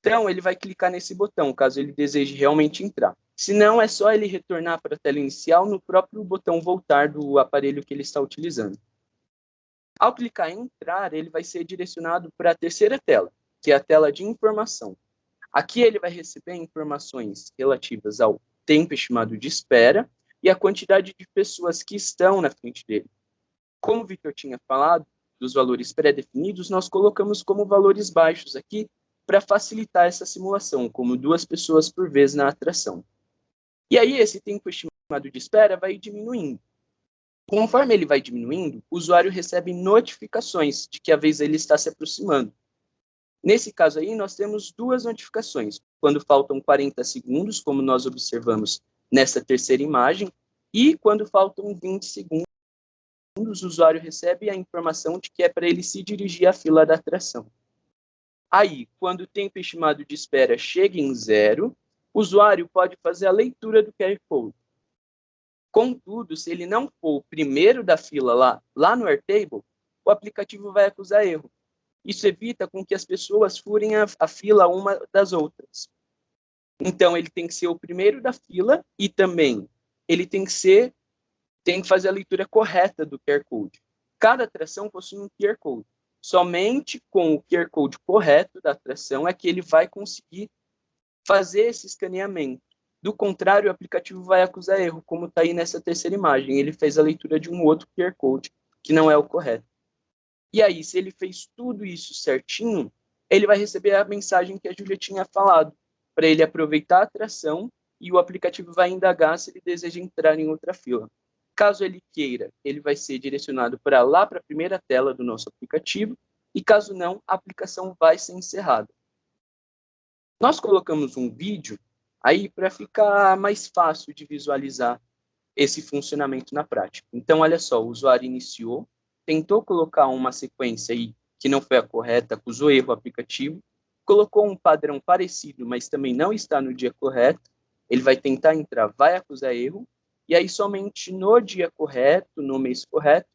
Então, ele vai clicar nesse botão, caso ele deseje realmente entrar. Se não, é só ele retornar para a tela inicial no próprio botão voltar do aparelho que ele está utilizando. Ao clicar em entrar, ele vai ser direcionado para a terceira tela, que é a tela de informação. Aqui ele vai receber informações relativas ao tempo estimado de espera e a quantidade de pessoas que estão na frente dele. Como o Victor tinha falado, dos valores pré-definidos, nós colocamos como valores baixos aqui para facilitar essa simulação, como 2 pessoas por vez na atração. E aí esse tempo estimado de espera vai diminuindo. Conforme ele vai diminuindo, o usuário recebe notificações de que a vez ele está se aproximando. Nesse caso aí, nós temos 2 notificações, quando faltam 40 segundos, como nós observamos nessa terceira imagem, e quando faltam 20 segundos, o usuário recebe a informação de que é para ele se dirigir à fila da atração. Aí, quando o tempo estimado de espera chega em 0, o usuário pode fazer a leitura do QR Code. Contudo, se ele não for o primeiro da fila lá no Airtable, o aplicativo vai acusar erro. Isso evita com que as pessoas furem a fila uma das outras. Então, ele tem que ser o primeiro da fila e também ele tem que fazer a leitura correta do QR Code. Cada atração possui um QR Code. Somente com o QR Code correto da atração é que ele vai conseguir fazer esse escaneamento. Do contrário, o aplicativo vai acusar erro, como está aí nessa terceira imagem. Ele fez a leitura de um outro QR Code, que não é o correto. E aí, se ele fez tudo isso certinho, ele vai receber a mensagem que a Júlia tinha falado, para ele aproveitar a atração e o aplicativo vai indagar se ele deseja entrar em outra fila. Caso ele queira, ele vai ser direcionado para lá, para a primeira tela do nosso aplicativo, e caso não, a aplicação vai ser encerrada. Nós colocamos um vídeo aí para ficar mais fácil de visualizar esse funcionamento na prática. Então, olha só, o usuário iniciou, tentou colocar uma sequência aí que não foi a correta, acusou erro o aplicativo, colocou um padrão parecido, mas também não está no dia correto, ele vai tentar entrar, vai acusar erro, e aí somente no dia correto, no mês correto,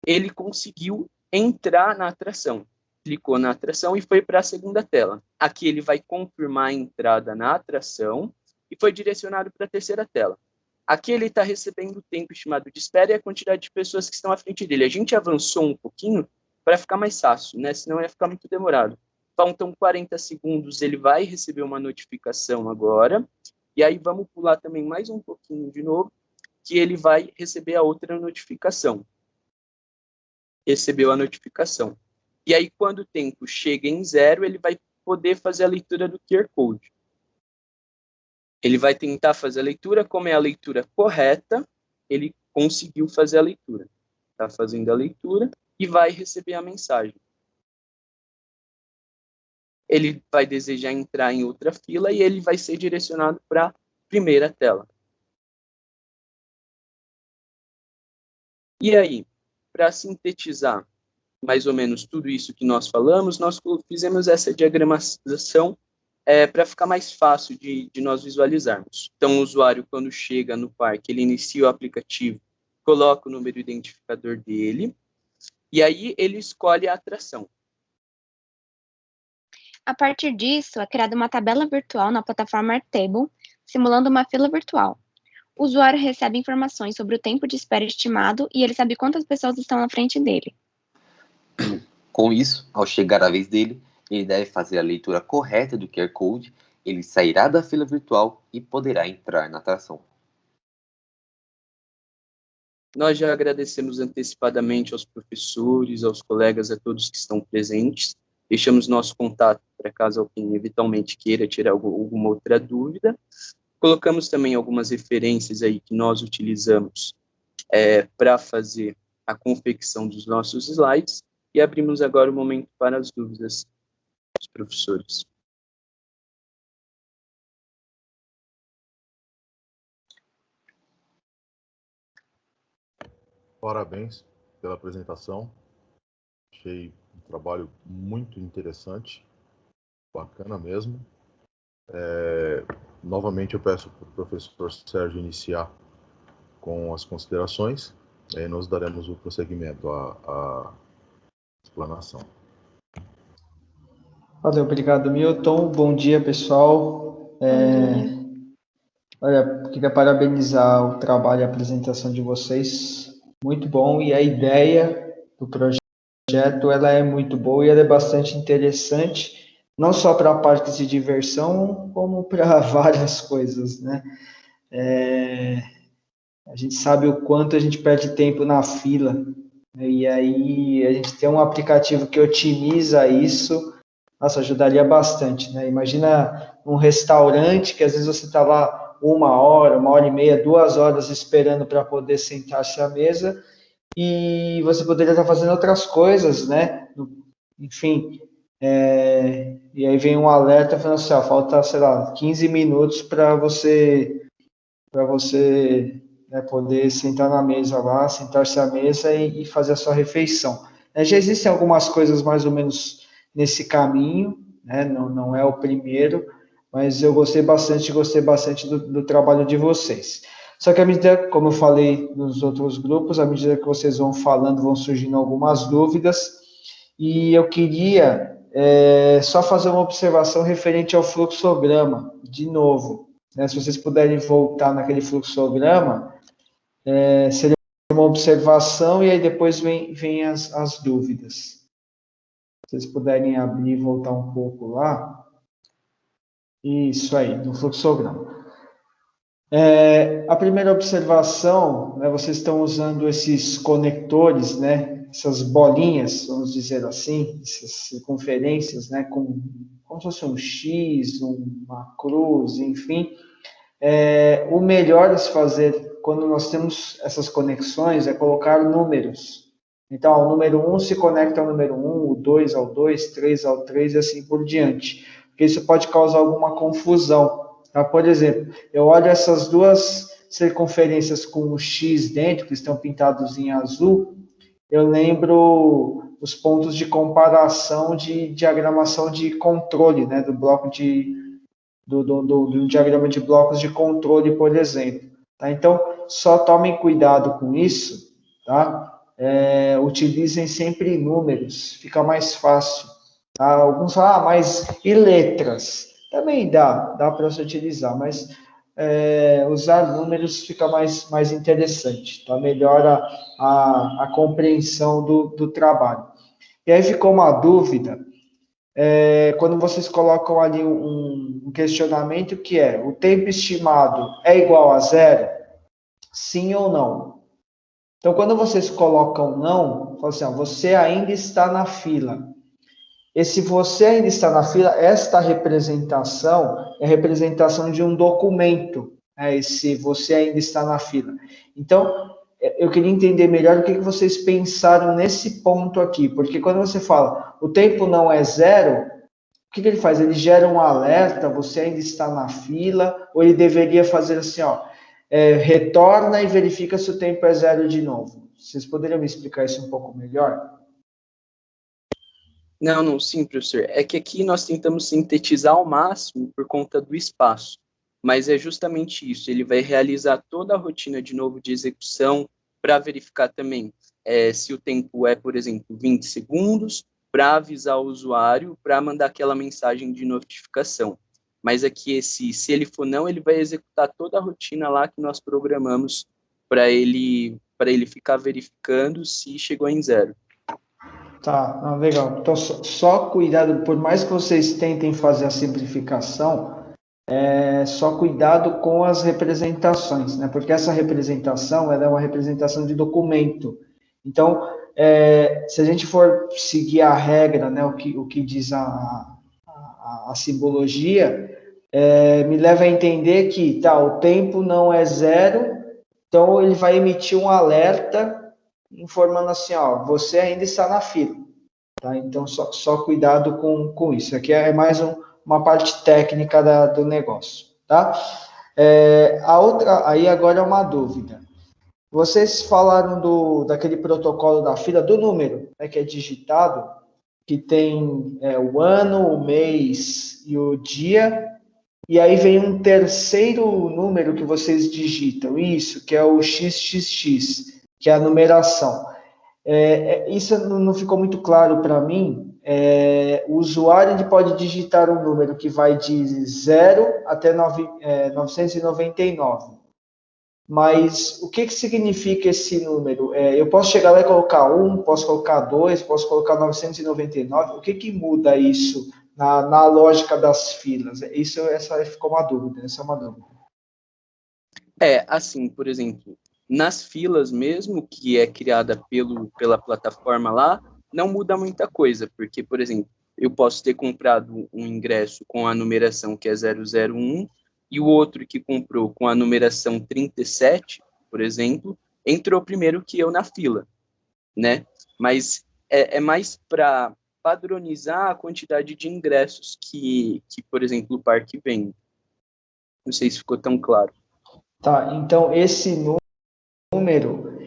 ele conseguiu entrar na atração. Clicou na atração e foi para a segunda tela. Aqui ele vai confirmar a entrada na atração e foi direcionado para a terceira tela. Aqui ele está recebendo o tempo estimado de espera e a quantidade de pessoas que estão à frente dele. A gente avançou um pouquinho para ficar mais fácil, né? Senão ia ficar muito demorado. Faltam 40 segundos, ele vai receber uma notificação agora. E aí vamos pular também mais um pouquinho de novo, que ele vai receber a outra notificação. Recebeu a notificação. E aí, quando o tempo chega em 0, ele vai poder fazer a leitura do QR Code. Ele vai tentar fazer a leitura, como é a leitura correta, ele conseguiu fazer a leitura. Está fazendo a leitura e vai receber a mensagem. ele vai desejar entrar em outra fila e ele vai ser direcionado para a primeira tela. E aí, para sintetizar mais ou menos tudo isso que nós falamos, nós fizemos essa diagramação para ficar mais fácil de nós visualizarmos. Então, o usuário, quando chega no parque, ele inicia o aplicativo, coloca o número identificador dele, e aí ele escolhe a atração. A partir disso, é criada uma tabela virtual na plataforma Airtable, simulando uma fila virtual. O usuário recebe informações sobre o tempo de espera estimado e ele sabe quantas pessoas estão na frente dele. Com isso, ao chegar a vez dele, ele deve fazer a leitura correta do QR Code, ele sairá da fila virtual e poderá entrar na atração. Nós já agradecemos antecipadamente aos professores, aos colegas, a todos que estão presentes. Deixamos nosso contato para caso alguém eventualmente queira tirar alguma outra dúvida. Colocamos também algumas referências aí que nós utilizamos para fazer a confecção dos nossos slides e abrimos agora o momento para as dúvidas dos professores. Parabéns pela apresentação. Achei um trabalho muito interessante, bacana mesmo. Novamente eu peço para o professor Sérgio iniciar com as considerações, e aí nós daremos o prosseguimento à explanação. Valeu, obrigado, Milton. Bom dia, pessoal. Olha, queria parabenizar o trabalho e a apresentação de vocês. Muito bom, e a ideia do projeto ela é muito boa e ela é bastante interessante, não só para parques de diversão, como para várias coisas, né? A gente sabe o quanto a gente perde tempo na fila, né? E aí a gente tem um aplicativo que otimiza isso, nossa, ajudaria bastante, né? Imagina um restaurante que às vezes você está lá 1 hora e meia, 2 horas esperando para poder sentar-se à mesa, e você poderia estar fazendo outras coisas, né? Enfim, e aí vem um alerta falando assim, falta, sei lá, 15 minutos para você né, poder sentar na mesa lá, sentar-se à mesa e fazer a sua refeição. Já existem algumas coisas mais ou menos nesse caminho, né? Não é o primeiro, mas eu gostei bastante do trabalho de vocês. Só que à medida, como eu falei nos outros grupos, à medida que vocês vão falando, vão surgindo algumas dúvidas, e eu queria só fazer uma observação referente ao fluxograma, de novo, né? Se vocês puderem voltar naquele fluxograma, seria uma observação, e aí depois vem as dúvidas. Se vocês puderem abrir e voltar um pouco lá. Isso aí, no fluxograma. A primeira observação, né, vocês estão usando esses conectores, né, essas bolinhas, vamos dizer assim, essas circunferências, né, como se fosse um X, uma cruz, enfim. O melhor a se fazer quando nós temos essas conexões é colocar números. Então, o número 1 se conecta ao número 1, o 2 ao 2, 3 ao 3 e assim por diante. Porque isso pode causar alguma confusão. Tá? Por exemplo, eu olho essas duas circunferências com o X dentro, que estão pintados em azul, eu lembro os pontos de comparação de diagramação de controle, né, do bloco do diagrama de blocos de controle, por exemplo. Tá? Então, só tomem cuidado com isso, tá? Utilizem sempre números, fica mais fácil. Tá? Alguns falam, mas e letras? Também dá para você utilizar, mas usar números fica mais interessante, tá? Melhora a compreensão do trabalho. E aí ficou uma dúvida, quando vocês colocam ali um questionamento que o tempo estimado é igual a 0? Sim ou não? Então, quando vocês colocam não, falam assim, você ainda está na fila. Esse você ainda está na fila, esta representação é a representação de um documento, esse você ainda está na fila. Então, eu queria entender melhor o que vocês pensaram nesse ponto aqui, porque quando você fala o tempo não é 0, que ele faz? Ele gera um alerta, você ainda está na fila, ou ele deveria fazer assim, ó, retorna e verifica se o tempo é 0 de novo? Vocês poderiam me explicar isso um pouco melhor? Não, sim, professor. É que aqui nós tentamos sintetizar ao máximo por conta do espaço, mas é justamente isso. Ele vai realizar toda a rotina de novo de execução para verificar também se o tempo é, por exemplo, 20 segundos, para avisar o usuário, para mandar aquela mensagem de notificação. Mas aqui, se ele for não, ele vai executar toda a rotina lá que nós programamos para ele ficar verificando se chegou em 0. Tá, legal. Então, só cuidado, por mais que vocês tentem fazer a simplificação, só cuidado com as representações, né? Porque essa representação, ela é uma representação de documento. Então, se a gente for seguir a regra, né, o que diz a simbologia, me leva a entender que o tempo não é 0, então ele vai emitir um alerta informando assim, ó, você ainda está na fila, tá? Então, só cuidado com isso. Aqui é mais uma parte técnica do negócio, tá? A outra, aí agora é uma dúvida. Vocês falaram daquele protocolo da fila, do número, né, que é digitado, que tem o ano, o mês e o dia, e aí vem um terceiro número que vocês digitam, isso, que é o XXX, que é a numeração. Isso não ficou muito claro para mim. O usuário ele pode digitar um número que vai de 0 até 999. Mas o que significa esse número? Eu posso chegar lá e colocar 1, posso colocar 2, posso colocar 999. O que muda isso na lógica das filas? Essa ficou uma dúvida. Essa é uma dúvida. Assim, por exemplo, nas filas mesmo, que é criada pela plataforma lá, não muda muita coisa, porque, por exemplo, eu posso ter comprado um ingresso com a numeração que é 001, e o outro que comprou com a numeração 37, por exemplo, entrou primeiro que eu na fila, né? Mas é mais para padronizar a quantidade de ingressos que, por exemplo, o parque vende. Não sei se ficou tão claro. Tá, então esse número,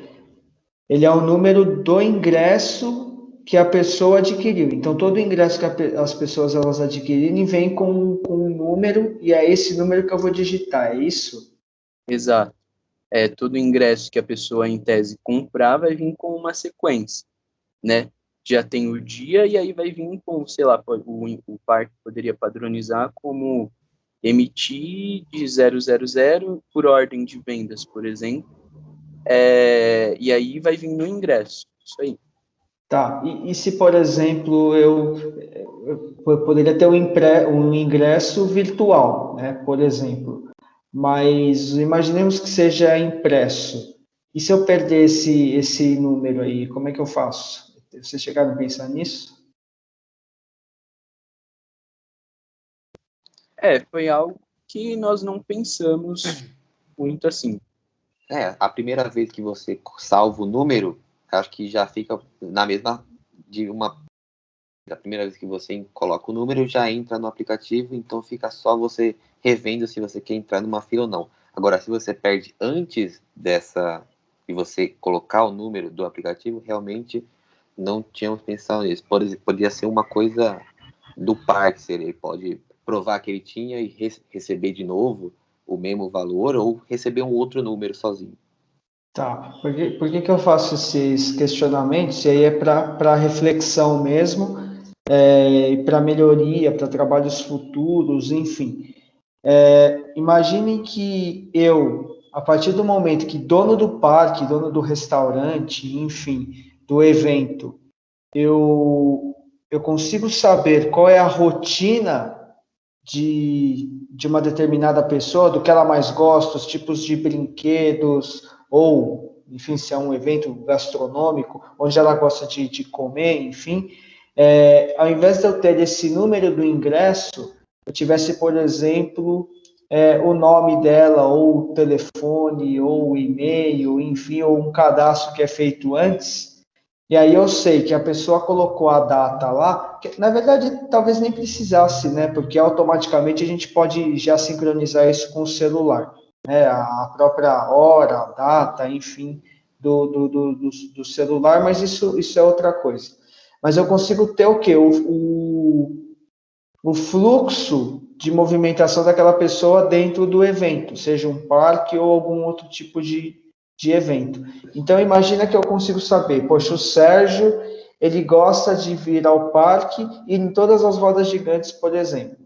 ele é o número do ingresso que a pessoa adquiriu. Então, todo ingresso que as pessoas elas adquirirem vem com um número, e é esse número que eu vou digitar, é isso? Exato. Todo ingresso que a pessoa, em tese, comprar vai vir com uma sequência, né? Já tem o dia, e aí vai vir com, sei lá, o parque poderia padronizar como emitir de 000 por ordem de vendas, por exemplo. E aí vai vir no ingresso, isso aí. Tá, e se, por exemplo, eu poderia ter um ingresso virtual, né, por exemplo, mas imaginemos que seja impresso. E se eu perder esse número aí, como é que eu faço? Vocês chegaram a pensar nisso? Foi algo que nós não pensamos muito assim. A primeira vez que você salva o número, acho que já fica na mesma a primeira vez que você coloca o número, já entra no aplicativo, então fica só você revendo se você quer entrar numa fila ou não. Agora, se você perde antes de você colocar o número do aplicativo, realmente não tínhamos pensado nisso. Poderia ser uma coisa do parque, ele pode provar que ele tinha e receber de novo o mesmo valor, ou receber um outro número sozinho. Tá, por que eu faço esses questionamentos? E aí é para reflexão mesmo, para melhoria, para trabalhos futuros, enfim. Imagine que eu, a partir do momento que dono do parque, dono do restaurante, enfim, do evento, eu consigo saber qual é a rotina de uma determinada pessoa, do que ela mais gosta, os tipos de brinquedos, ou, enfim, se é um evento gastronômico, onde ela gosta de comer, enfim, ao invés de eu ter esse número do ingresso, eu tivesse, por exemplo, o nome dela, ou o telefone, ou o e-mail, enfim, ou um cadastro que é feito antes, e aí eu sei que a pessoa colocou a data lá, que, na verdade talvez nem precisasse, né? Porque automaticamente a gente pode já sincronizar isso com o celular, né? A própria hora, a data, enfim, do celular, mas isso é outra coisa. Mas eu consigo ter o quê? O fluxo de movimentação daquela pessoa dentro do evento, seja um parque ou algum outro tipo de evento. Então, imagina que eu consigo saber, poxa, o Sérgio, ele gosta de vir ao parque e em todas as rodas gigantes, por exemplo.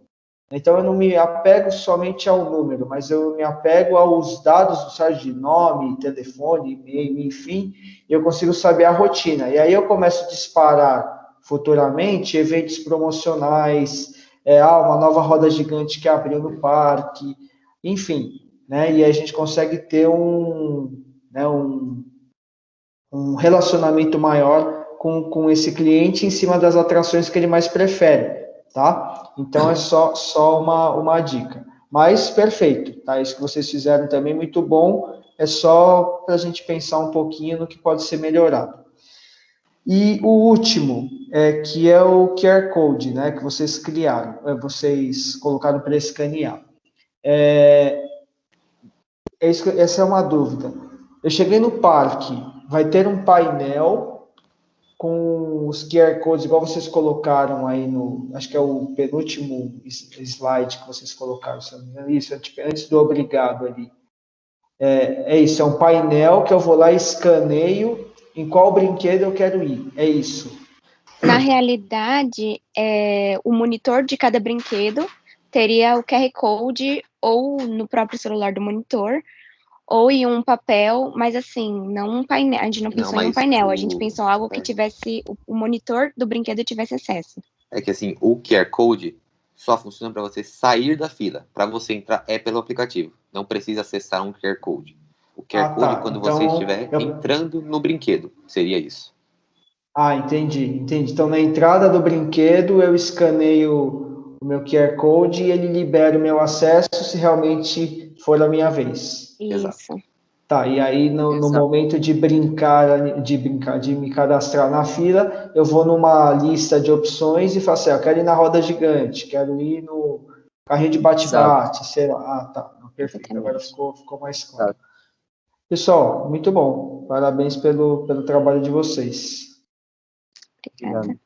Então, eu não me apego somente ao número, mas eu me apego aos dados do Sérgio, de nome, telefone, e-mail, enfim, e eu consigo saber a rotina. E aí eu começo a disparar futuramente eventos promocionais, uma nova roda gigante que abriu no parque, enfim, né? E aí a gente consegue ter um relacionamento maior com esse cliente em cima das atrações que ele mais prefere, tá? Então é só uma dica. Mas perfeito, tá? Isso que vocês fizeram também muito bom. É só para a gente pensar um pouquinho no que pode ser melhorado. E o último, que é o QR Code, né, que vocês criaram, vocês colocaram para escanear. Essa é uma dúvida. Eu cheguei no parque, vai ter um painel com os QR Codes, igual vocês colocaram aí no, acho que é o penúltimo slide que vocês colocaram, se não me engano, isso, antes do obrigado ali. Isso, é um painel que eu vou lá e escaneio em qual brinquedo eu quero ir, é isso. Na realidade, o monitor de cada brinquedo teria o QR Code ou no próprio celular do monitor, ou em um papel, mas assim, não um painel. A gente não pensou em um painel, a gente pensou algo que tivesse, o monitor do brinquedo tivesse acesso. É que assim, o QR Code só funciona para você sair da fila. Para você entrar é pelo aplicativo. Não precisa acessar um QR Code. O QR Code é quando você estiver entrando no brinquedo. Seria isso. Entendi. Então, na entrada do brinquedo, eu escaneio o meu QR Code e ele libera o meu acesso se realmente for a minha vez. Isso. Tá, e aí no momento de me cadastrar na fila, eu vou numa lista de opções e falo assim, eu quero ir na roda gigante, quero ir no carrinho de bate-bate, sei lá. Tá, perfeito, agora ficou mais claro. Pessoal, muito bom, parabéns pelo trabalho de vocês. Obrigada.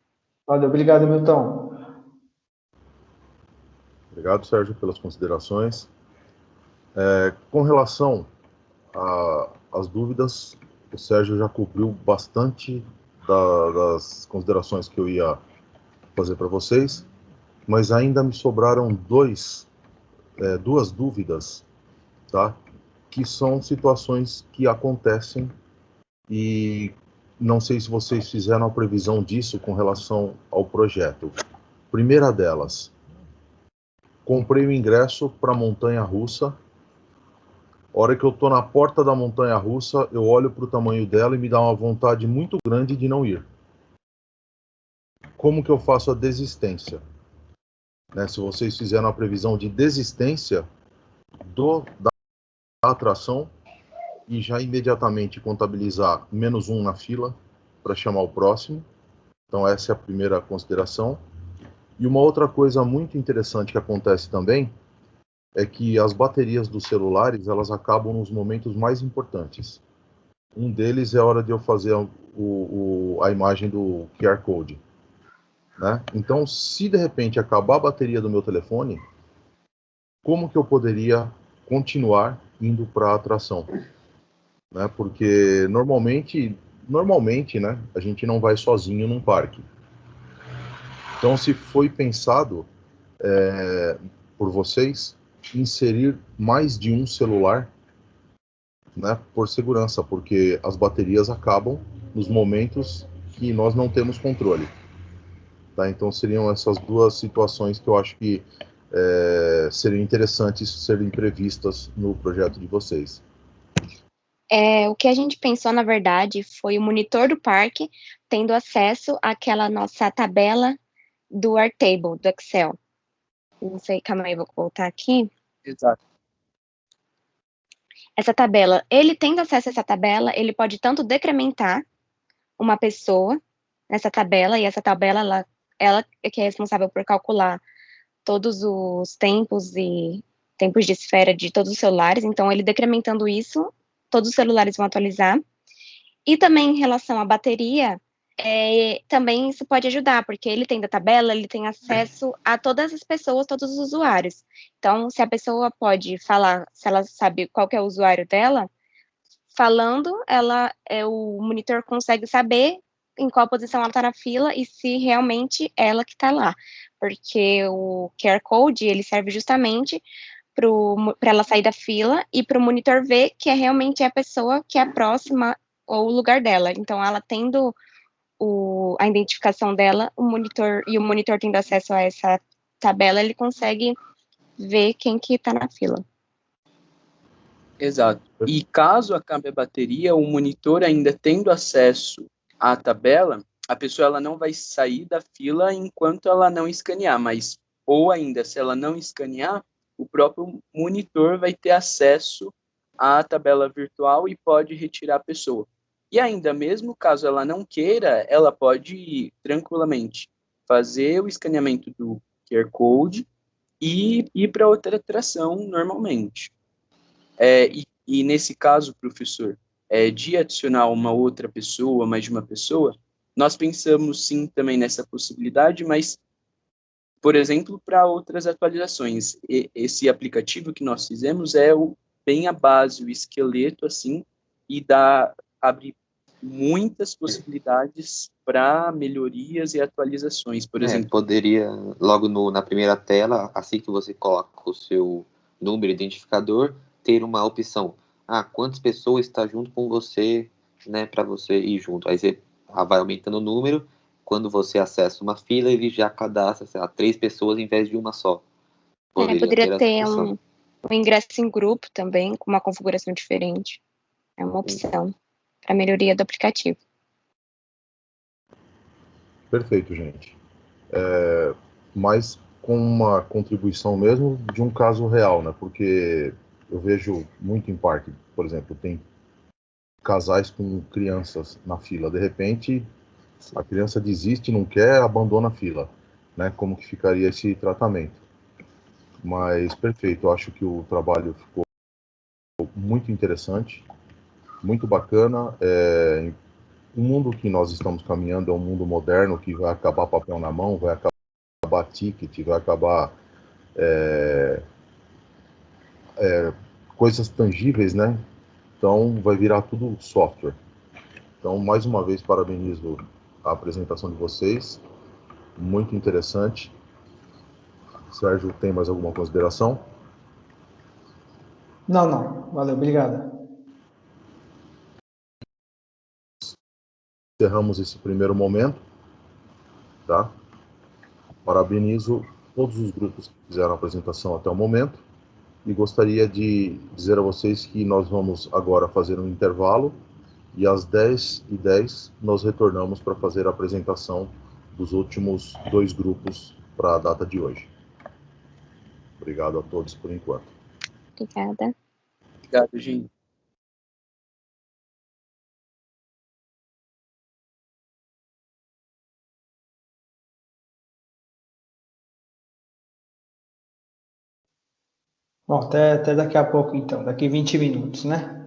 Valeu, obrigado, Milton. Obrigado, Sérgio, pelas considerações. Com relação às dúvidas, o Sérgio já cobriu bastante das considerações que eu ia fazer para vocês, mas ainda me sobraram duas dúvidas, tá? Que são situações que acontecem e não sei se vocês fizeram a previsão disso com relação ao projeto. Primeira delas, comprei o ingresso para a montanha-russa. Hora que eu estou na porta da montanha-russa, eu olho para o tamanho dela e me dá uma vontade muito grande de não ir. Como que eu faço a desistência? Se vocês fizeram a previsão de desistência da atração e já imediatamente contabilizar -1 na fila para chamar o próximo. Então essa é a primeira consideração. E uma outra coisa muito interessante que acontece também é que as baterias dos celulares, elas acabam nos momentos mais importantes. Um deles é a hora de eu fazer a imagem do QR Code, né? Então, se de repente acabar a bateria do meu telefone, como que eu poderia continuar indo para a atração? Né? Porque normalmente, né, a gente não vai sozinho num parque. Então, se foi pensado por vocês, inserir mais de um celular, né, por segurança, porque as baterias acabam nos momentos que nós não temos controle. Tá? Então seriam essas duas situações que eu acho que seriam interessantes serem previstas no projeto de vocês. O que a gente pensou, na verdade, foi o monitor do parque tendo acesso àquela nossa tabela do Airtable, do Excel. Não sei, calma aí, vou voltar aqui. Exato. Essa tabela, ele tendo acesso a essa tabela, ele pode tanto decrementar uma pessoa nessa tabela, e essa tabela, ela é que é responsável por calcular todos os tempos de esfera de todos os celulares, então ele decrementando isso, todos os celulares vão atualizar. E também em relação à bateria, também isso pode ajudar, porque ele tem da tabela, ele tem acesso a todas as pessoas, todos os usuários. Então, se a pessoa pode falar, se ela sabe qual que é o usuário dela, falando, o monitor consegue saber em qual posição ela está na fila e se realmente ela que está lá. Porque o QR Code, ele serve justamente para ela sair da fila e para o monitor ver que realmente a pessoa que é a próxima ou o lugar dela. Então, ela tendo a identificação dela, o monitor tendo acesso a essa tabela, ele consegue ver quem que está na fila. Exato. E caso acabe a bateria, o monitor ainda tendo acesso à tabela, a pessoa ela não vai sair da fila enquanto ela não escanear, mas, ou ainda, se ela não escanear, o próprio monitor vai ter acesso à tabela virtual e pode retirar a pessoa. E ainda, mesmo caso ela não queira, ela pode tranquilamente fazer o escaneamento do QR Code e ir para outra atração normalmente. E nesse caso, professor, de adicionar uma outra pessoa, mais de uma pessoa, nós pensamos sim também nessa possibilidade, mas, por exemplo, para outras atualizações. Esse aplicativo que nós fizemos bem a base, o esqueleto, assim, e abre muitas possibilidades para melhorias e atualizações, por exemplo. Poderia, logo na primeira tela, assim que você coloca o seu número identificador, ter uma opção. Quantas pessoas está junto com você, né, para você ir junto. Aí você vai aumentando o número. Quando você acessa uma fila, ele já cadastra, sei lá, 3 pessoas em vez de uma só. Poderia ter um ingresso em grupo também, com uma configuração diferente. É uma opção para melhoria do aplicativo. Perfeito, gente. Mas com uma contribuição mesmo de um caso real, né? Porque eu vejo muito em parque, por exemplo, tem casais com crianças na fila. De repente, a criança desiste, não quer, abandona a fila, né? Como que ficaria esse tratamento? Mas perfeito, eu acho que o trabalho ficou muito interessante, muito bacana. O mundo que nós estamos caminhando é um mundo moderno que vai acabar papel na mão, vai acabar ticket, vai acabar coisas tangíveis, né? Então vai virar tudo software. Então, mais uma vez, parabenizo a apresentação de vocês, muito interessante. Sérgio, tem mais alguma consideração? Não. Valeu, obrigado. Encerramos esse primeiro momento, tá? Parabenizo todos os grupos que fizeram a apresentação até o momento e gostaria de dizer a vocês que nós vamos agora fazer um intervalo e às 10h10 nós retornamos para fazer a apresentação dos últimos 2 grupos para a data de hoje. Obrigado a todos por enquanto. Obrigada. Obrigado, gente. Bom, até daqui a pouco então, daqui 20 minutos, né?